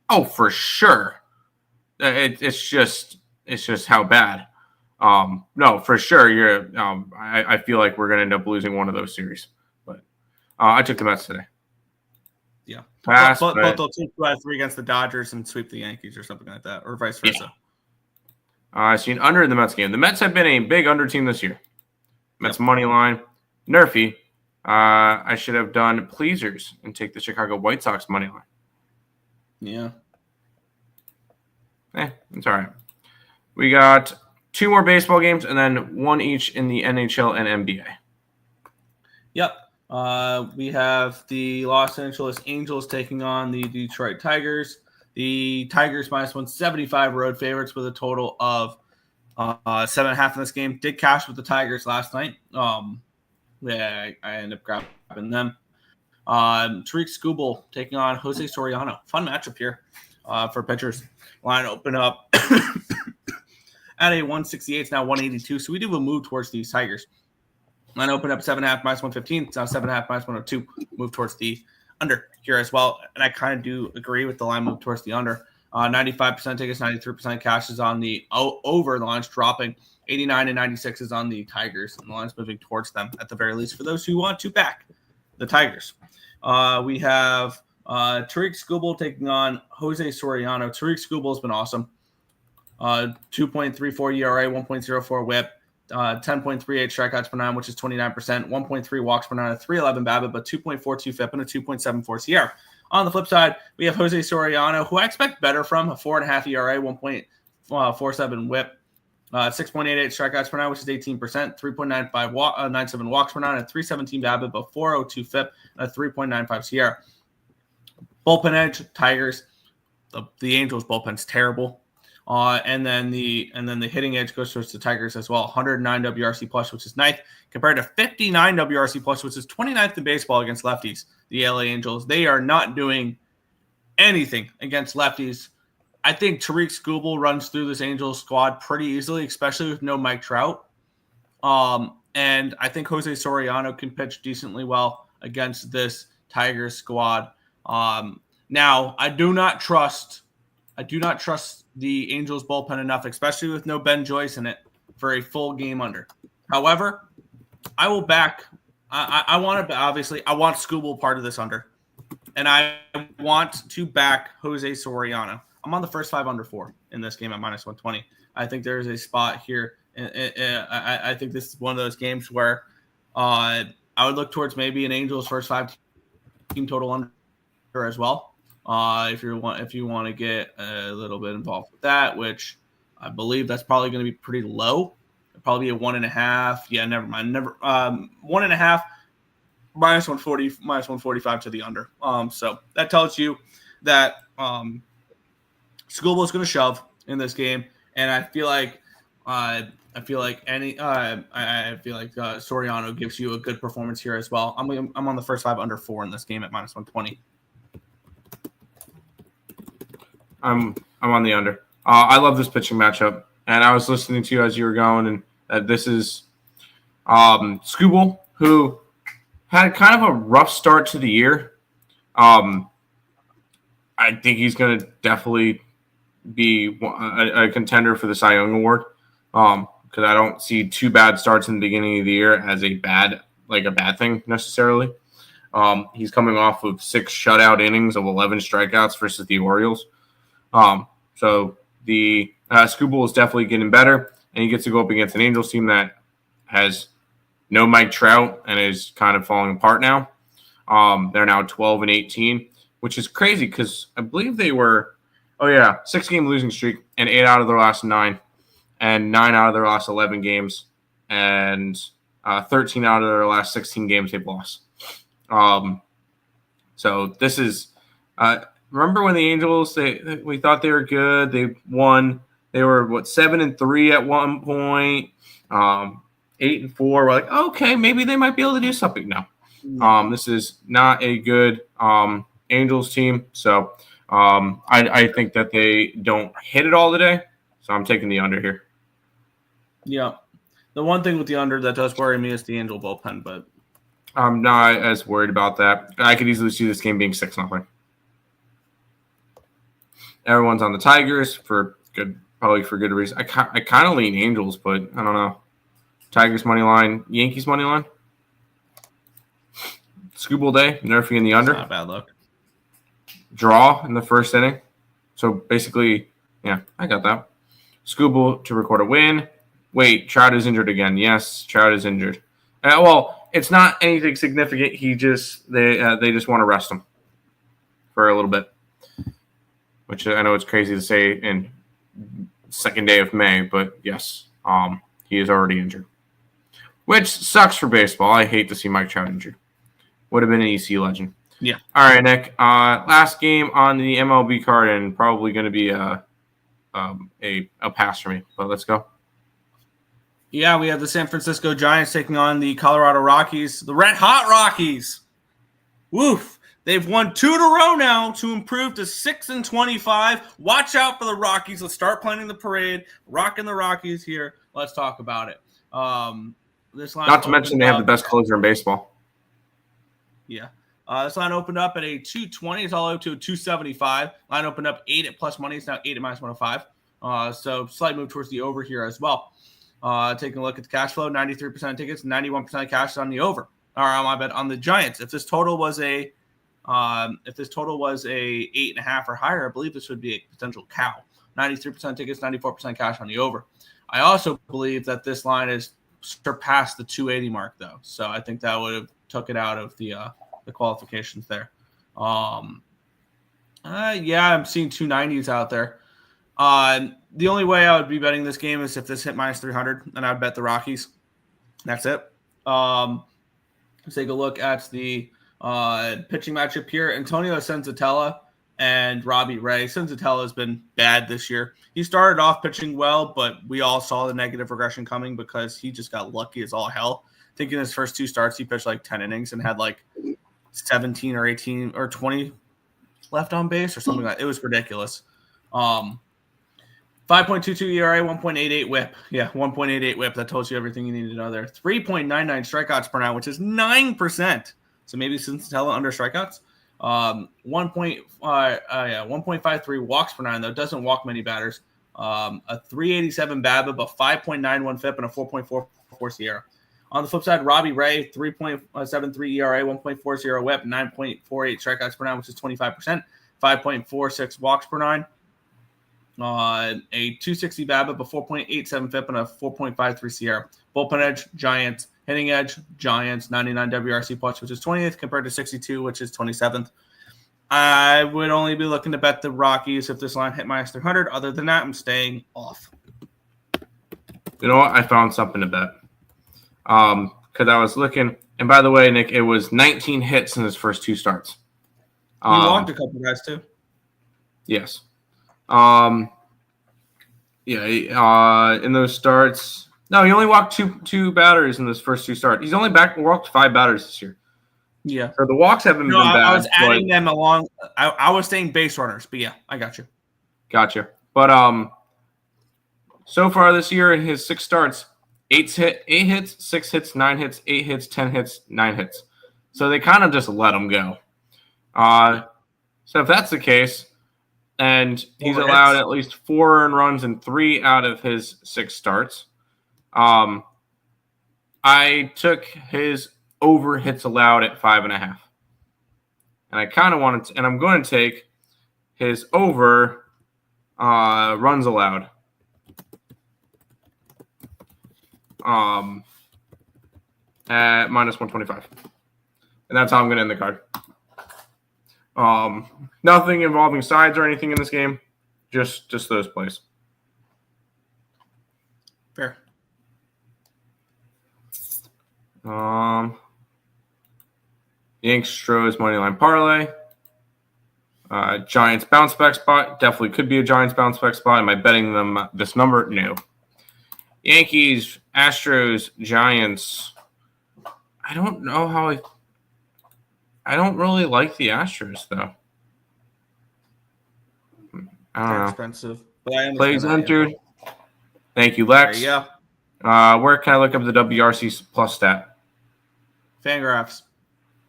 Oh, for sure. It's just how bad. No, for sure. I feel like we're gonna end up losing one of those series. But I took the Mets today. Yeah, but they'll take 2 out of 3 against the Dodgers and sweep the Yankees or something like that, or vice versa. I seen under in the Mets game. The Mets have been a big under team this year. Mets money line, Nerfy. I should have done pleasers and take the Chicago White Sox money line. Yeah. It's all right. We got 2 more baseball games and then 1 each in the NHL and NBA. Yep. We have the Los Angeles Angels taking on the Detroit Tigers. The Tigers -175 road favorites with a total of 7.5 in this game. Did cash with the Tigers last night. I ended up grabbing them. Tariq Skubal taking on Jose Soriano. Fun matchup here for pitchers. Line open up at a 168. It's now 182. So we do a move towards these Tigers. Line open up 7.5 -115. It's now 7.5 -102. Move towards the under here as well. And I kind of do agree with the line move towards the under. 95% tickets, 93% cash is on the over. The line's dropping. 89 and 96 is on the Tigers. And the line's moving towards them at the very least for those who want to back the Tigers. We have Tariq Skubal taking on Jose Soriano. Tariq Skubal has been awesome. 2.34 ERA, 1.04 WHIP, 10.38 strikeouts per nine, which is 29%, 1.3 walks per nine, a 3.11 BABIP, but 2.42 FIP, and a 2.74 SIERA. On the flip side, we have Jose Soriano, who I expect better from, a 4.5 ERA, 1.09 .47 whip, 6.88 strikeouts per nine, which is 18%, 3.97 walks per nine, a 3.17 BABIP, a 4.02 FIP, and a 3.95 SIERA. Bullpen edge, Tigers. The Angels bullpen's terrible. And then the hitting edge goes towards the Tigers as well. 109 WRC plus, which is ninth, compared to 59 WRC plus, which is 29th in baseball against lefties. The LA Angels, they are not doing anything against lefties. I think Tariq Skubal runs through this Angels squad pretty easily, especially with no Mike Trout. And I think Jose Soriano can pitch decently well against this Tigers squad. Now, I do not trust the Angels bullpen enough, especially with no Ben Joyce in it, for a full game under. However, I will back. I want Skubal part of this under, and I want to back Jose Soriano. I'm on the first 5 under 4 in this game at -120. I think there is a spot here. I think this is one of those games where I would look towards maybe an Angels first 5 team total under as well. If you want to get a little bit involved with that, which I believe that's probably going to be pretty low. It'll probably be a 1.5. Yeah, never mind. 1.5 -140, -145 to the under. So that tells you that Skubal is going to shove in this game, and I feel like Soriano gives you a good performance here as well. I'm on the first 5 under 4 in this game at -120. I'm on the under. I love this pitching matchup, and I was listening to you as you were going, and this is Skubal, who had kind of a rough start to the year. I think he's going to definitely be a contender for the Cy Young Award, because I don't see 2 bad starts in the beginning of the year as a bad thing necessarily. He's coming off of 6 shutout innings of 11 strikeouts versus the Orioles. So the Skubal is definitely getting better, and he gets to go up against an Angels team that has no Mike Trout and is kind of falling apart now. They're now 12-18, which is crazy because I believe they were, 6-game losing streak, and 8 out of their last 9, and 9 out of their last 11 games, and 13 out of their last 16 games they've lost. So this is remember when the Angels, we thought they were good. They won. They were 7-3 at one point, 8-4. We're like, okay, maybe they might be able to do something now. This is not a good Angels team, so I think that they don't hit it all today. So I'm taking the under here. Yeah, the one thing with the under that does worry me is the Angel bullpen, but I'm not as worried about that. I could easily see this game being 6-0. Everyone's on the Tigers probably for good reason. I kind of lean Angels, but I don't know. Tigers money line, Yankees money line. Skubal day, Nerfy in the under. Not a bad look. Draw in the first inning. So basically, yeah, I got that. Skubal to record a win. Wait, Trout is injured again. Yes, Trout is injured. Well, it's not anything significant. They just want to rest him for a little bit, which I know it's crazy to say in second day of May, but yes, he is already injured, which sucks for baseball. I hate to see Mike Trout injured. Would have been an EC legend. Yeah. All right, Nick. Last game on the MLB card, and probably going to be a pass for me. But let's go. Yeah, we have the San Francisco Giants taking on the Colorado Rockies, the Red Hot Rockies. Woof. They've won 2 in a row now to improve to 6-25. Watch out for the Rockies. Let's start planning the parade. Rocking the Rockies here. Let's talk about it. This line Not to mention they have the best closer in baseball. Yeah. This line opened up at a 220. It's all up to a 275. Line opened up 8 at plus money. It's now 8 at -105. So slight move towards the over here as well. Taking a look at the cash flow, 93% of tickets, 91% of cash is on the over. Or on my bet on the Giants. If this total was a 8.5 or higher, I believe this would be a potential cow. 93% tickets, 94% cash on the over. I also believe that this line has surpassed the 280 mark, though. So I think that would have took it out of the qualifications there. Yeah, I'm seeing 290s out there. The only way I would be betting this game is if this hit minus 300, and I'd bet the Rockies. That's it. Let's take a look at the pitching matchup here. Antonio Senzatella and Robbie Ray. Senzatella has been bad this year. He started off pitching well, but we all saw the negative regression coming because he just got lucky as all hell. I think in his first 2 starts, he pitched like 10 innings and had like 17 or 18 or 20 left on base or something like that. It was ridiculous. 5.22 ERA, 1.88 whip. Yeah, 1.88 whip. That tells you everything you need to know there. 3.99 strikeouts per nine, which is 9%. So maybe Senzatella under strikeouts. 1.53 walks per nine, though. Doesn't walk many batters. A 387 BABIP, a 5.91 FIP, and a 4.44 SIERA. On the flip side, Robbie Ray, 3.73 ERA, 1.40 whip, 9.48 strikeouts per nine, which is 25%. 5.46 walks per nine. A 260 BABIP, a 4.87 FIP, and a 4.53 SIERA. Bullpen edge, Giants. Hitting edge, Giants, 99 WRC plus, which is 20th, compared to 62, which is 27th. I would only be looking to bet the Rockies if this line hit minus 300. Other than that, I'm staying off. You know what? I found something to bet. Because I was looking, and by the way, Nick, it was 19 hits in his first 2 starts. He walked a couple guys too. Yes. In those starts, no, he only walked two batters in those first 2 starts. He's only walked 5 batters this year. Yeah. So the walks haven't been bad. I was adding them along. I was saying base runners, but yeah, I got you. Gotcha. But so far this year in his 6 starts, 8 hits, 6 hits, 9 hits, 8 hits, 10 hits, 9 hits. So they kind of just let him go. So if that's the case, and he's allowed at least 4 earned runs in 3 out of his 6 starts, I took his over hits allowed at 5.5. And I kind of wanted to, and I'm going to take his over runs allowed. At minus 125. And that's how I'm going to end the card. Nothing involving sides or anything in this game. Just those plays. Fair. Yanks Stros moneyline parlay. Giants bounce back spot. Definitely could be a Giants bounce back spot. Am I betting them this number? No. Yankees, Astros, Giants. I don't know how I don't really like the Astros though. I don't know. Expensive. But I Plays entered. Thank you, Lex. There you go. Where can I look up the WRC plus stat? Fangraphs.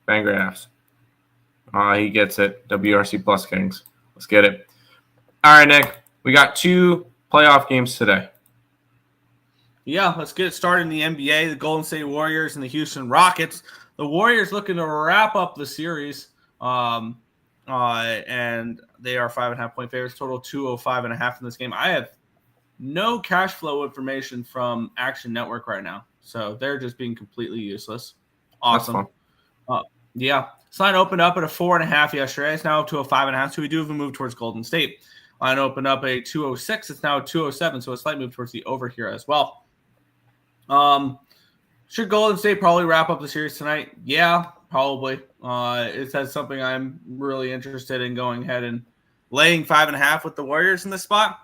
He gets it. WRC plus Kings. Let's get it. All right, Nick. We got 2 playoff games today. Yeah, let's get it started in the NBA. The Golden State Warriors and the Houston Rockets. The Warriors looking to wrap up the series, and they are 5.5-point favorites. Total 205.5 in this game. I have no cash flow information from Action Network right now, so they're just being completely useless. Awesome. Yeah, this line opened up at a 4.5 yesterday. It's now up to a 5.5, so we do have a move towards Golden State. Line opened up a 206. It's now a 207, so a slight move towards the over here as well. Should Golden State probably wrap up the series tonight? Yeah, probably. It says something I'm really interested in going ahead and laying 5.5 with the Warriors in this spot.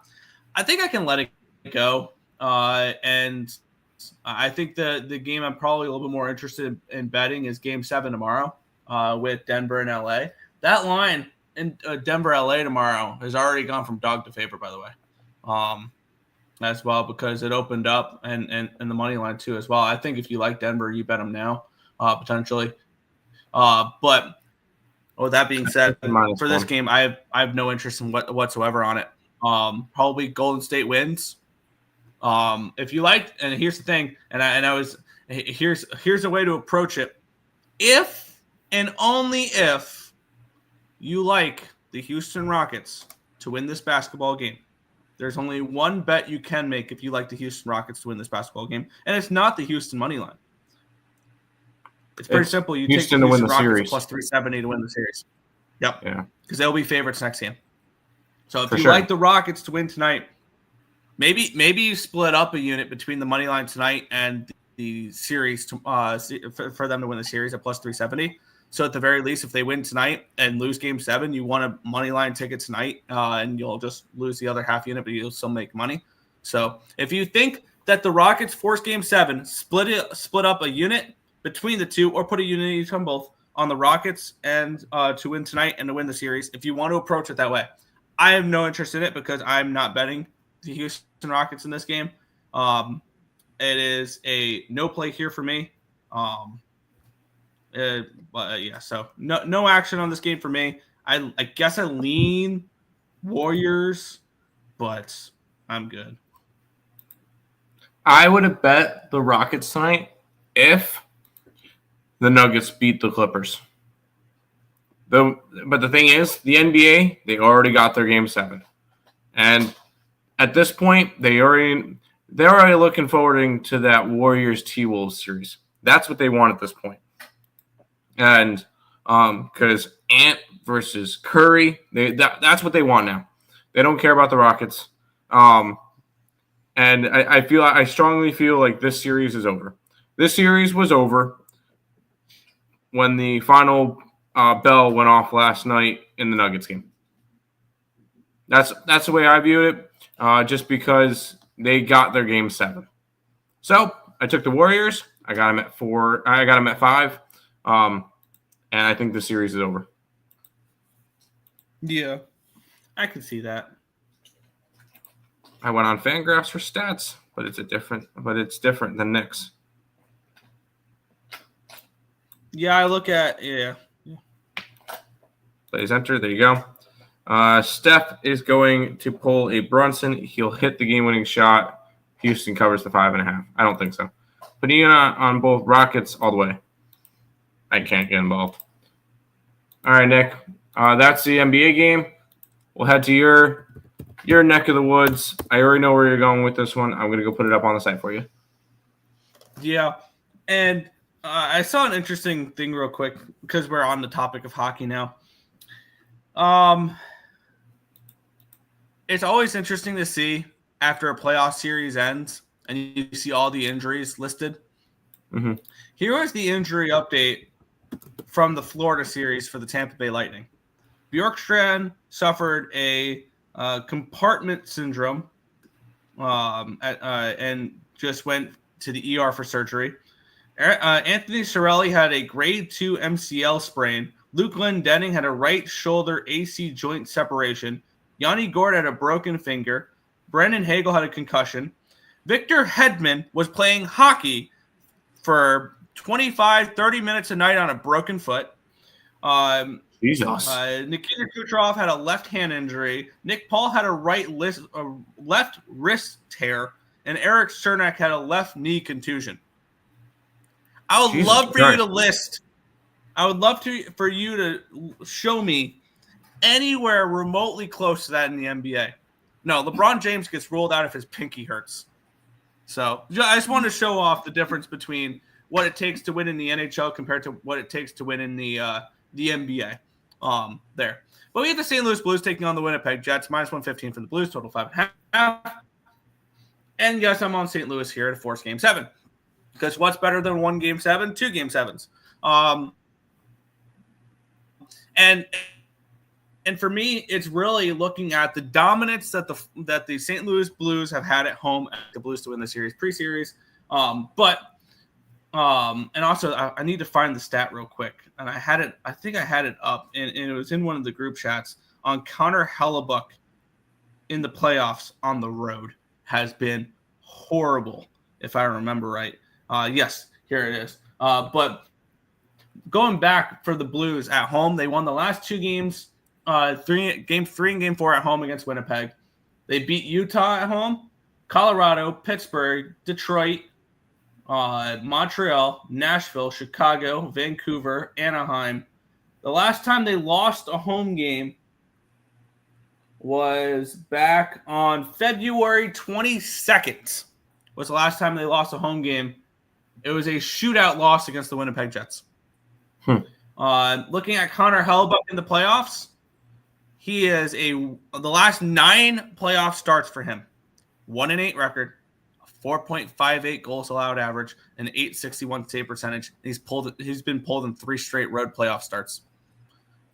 I think I can let it go. And I think the game I'm probably a little bit more interested in betting is Game 7 tomorrow with Denver and LA. That line in Denver, LA tomorrow has already gone from dog to favorite, by the way. As well, because it opened up and the money line too as well. I think if you like Denver, you bet them now, potentially. But with that being said, for this game, I have no interest in whatsoever on it. Probably Golden State wins. If you like, and here's the thing, here's a way to approach it. If and only if you like the Houston Rockets to win this basketball game, there's only one bet you can make if you like the Houston Rockets to win this basketball game, and it's not the Houston money line. It's pretty simple. You Houston take the to win the Rockets series plus 370 to win the series. Yep. Yeah. Because they'll be favorites next game. So if you like the Rockets to win tonight, Maybe you split up a unit between the money line tonight and the series for them to win the series at plus 370. So at the very least, if they win tonight and lose game 7, you want a money line ticket tonight, and you'll just lose the other half unit, but you'll still make money. So if you think that the Rockets force game 7, split up a unit between the two, or put a unit each on both on the Rockets and to win tonight and to win the series, if you want to approach it that way. I have no interest in it because I'm not betting the Houston Rockets in this game. It is a no play here for me. So no action on this game for me. I guess I lean Warriors, but I'm good. I would have bet the Rockets tonight if the Nuggets beat the Clippers. But the thing is, the NBA, they already got their game 7. And at this point, they're already looking forward to that Warriors T-Wolves series. That's what they want at this point. And because Ant versus Curry, that's what they want now. They don't care about the Rockets. And I strongly feel like this series is over. This series was over when the final bell went off last night in the Nuggets game. That's the way I viewed it, just because they got their game 7. So I took the Warriors. I got them at 4. I got them at 5. And I think the series is over. Yeah, I can see that. I went on Fangraphs for stats, but it's different than Knicks. Yeah, I look at Plays enter. There you go. Steph is going to pull a Brunson. He'll hit the game-winning shot. Houston covers the 5.5. I don't think so. Putting on both Rockets all the way. I can't get involved. All right, Nick. That's the NBA game. We'll head to your neck of the woods. I already know where you're going with this one. I'm going to go put it up on the site for you. Yeah, and I saw an interesting thing real quick because we're on the topic of hockey now. It's always interesting to see after a playoff series ends and you see all the injuries listed. Mm-hmm. Here is the injury update from the Florida series for the Tampa Bay Lightning. Bjorkstrand suffered a compartment syndrome and just went to the ER for surgery. Anthony Cirelli had a grade 2 MCL sprain. Luke Glendening had a right shoulder AC joint separation. Yanni Gord had a broken finger. Brendan Hagel had a concussion. Victor Hedman was playing hockey for 25-30 minutes a night on a broken foot. Jesus. Nikita Kucherov had a left hand injury. Nick Paul had a left wrist tear, and Eric Cernak had a left knee contusion. I would love for you to list. I would love for you to show me anywhere remotely close to that in the NBA. No, LeBron James gets ruled out if his pinky hurts. So I just wanted to show off the difference between what it takes to win in the NHL compared to what it takes to win in the NBA. There. But we have the St. Louis Blues taking on the Winnipeg Jets, minus 115 for the Blues, total 5.5. And yes, I'm on St. Louis here to force game 7. Because what's better than 1 game 7? 2 game 7s. And for me, it's really looking at the dominance that the St. Louis Blues have had at home at the Blues to win the series, pre-series. And also I need to find the stat real quick. And I think I had it up, and it was in one of the group chats on Connor Hellebuck in the playoffs on the road has been horrible, if I remember right. Yes, here it is. But going back for the Blues at home, they won the last 2 games, game 3 and game 4 at home against Winnipeg. They beat Utah at home, Colorado, Pittsburgh, Detroit, Montreal, Nashville, Chicago, Vancouver, Anaheim. The last time they lost a home game was back on February 22nd. Was the last time they lost a home game. It was a shootout loss against the Winnipeg Jets. Looking at Connor Hellebuck in the playoffs, he is the last 9 playoff starts for him. 1-8 record, a 4.58 goals allowed average, an 861 save percentage. He's been pulled in 3 straight road playoff starts.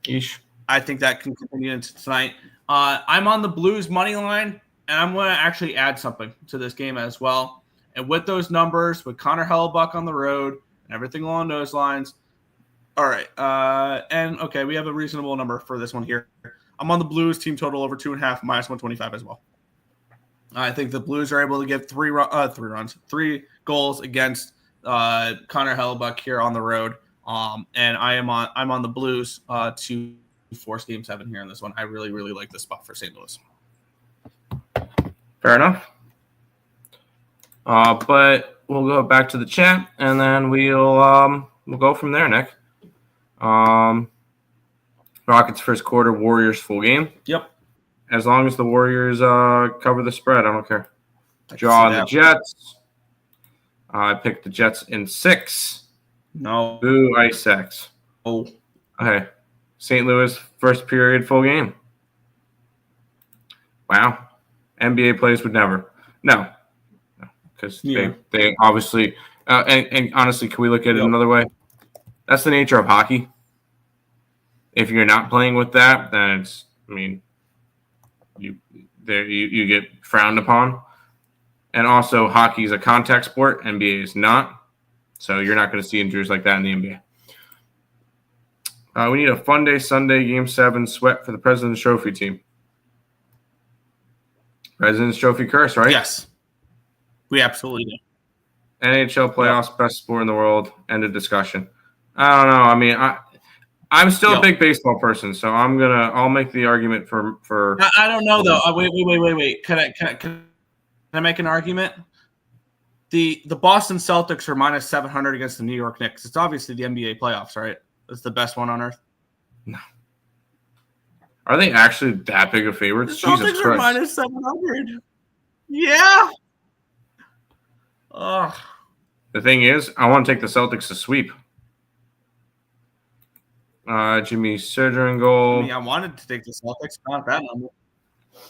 Yeesh. I think that can continue into tonight. I'm on the Blues money line, and I'm going to actually add something to this game as well. And with those numbers, with Connor Hellebuck on the road and everything along those lines, all right. Okay, we have a reasonable number for this one here. I'm on the Blues team total over 2.5 -125 as well. I think the Blues are able to get 3 goals against Connor Hellebuck here on the road. And I'm on the Blues to force Game 7 here in this one. I really, really like this spot for St. Louis. Fair enough. But we'll go back to the chat, and then we'll go from there, Nick. Rockets first quarter, Warriors full game. Yep. As long as the Warriors cover the spread, I don't care. Draw on the Jets. I picked the Jets in 6. No. Boo, Ice X. Oh. Okay. St. Louis first period full game. Wow. NBA players would never. No. Because they obviously and honestly, can we look at it another way? That's the nature of hockey. If you're not playing with that, then it's, I mean, you get frowned upon. And also, hockey is a contact sport. NBA is not. So you're not going to see injuries like that in the NBA. We need a fun day Sunday, Game 7 sweat for the President's Trophy team. President's Trophy curse, right? Yes. We absolutely do. NHL playoffs, best sport in the world. End of discussion. I don't know. I mean, I'm still a big baseball person, so I'll make the argument for. I don't know though. Wait. Can I make an argument? The Boston Celtics are -700 against the New York Knicks. It's obviously the NBA playoffs, right? It's the best one on earth. No. Are they actually that big of favorites? The Celtics are -700. Yeah. Ugh. The thing is, I want to take the Celtics to sweep. Jimmy Surgeon goal. I mean, I wanted to take the Celtics, not that number.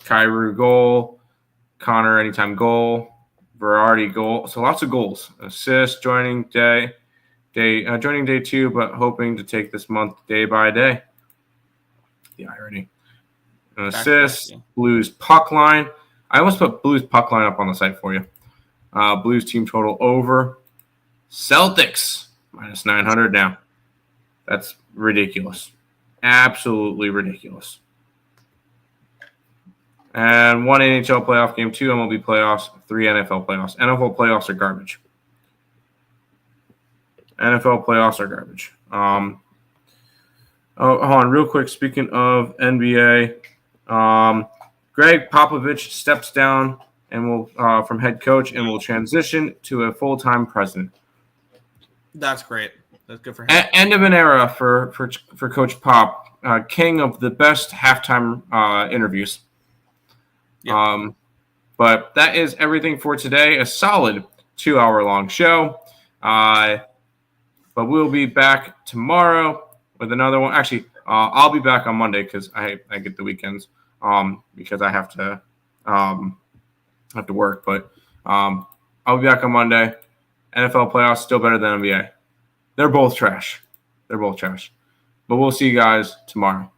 Kyrou goal. Connor anytime goal. Verardi goal. So lots of goals. Assist, joining day 2, but hoping to take this month day by day. The irony. An assist. Blues puck line. I almost put Blues puck line up on the site for you. Blues team total over. Celtics -900 now. That's ridiculous. Absolutely ridiculous. And 1 NHL playoff game, 2 MLB playoffs, 3 NFL playoffs. NFL playoffs are garbage. NFL playoffs are garbage. Hold on, real quick. Speaking of NBA, Greg Popovich steps down and will from head coach and will transition to a full-time president. That's great. That's good for him. End of an era for Coach Pop, king of the best halftime interviews. Yep. But that is everything for today. A solid 2-hour-long show. But we'll be back tomorrow with another one. Actually, I'll be back on Monday because I get the weekends because I have to work. But I'll be back on Monday. NFL playoffs still better than NBA. They're both trash. But we'll see you guys tomorrow.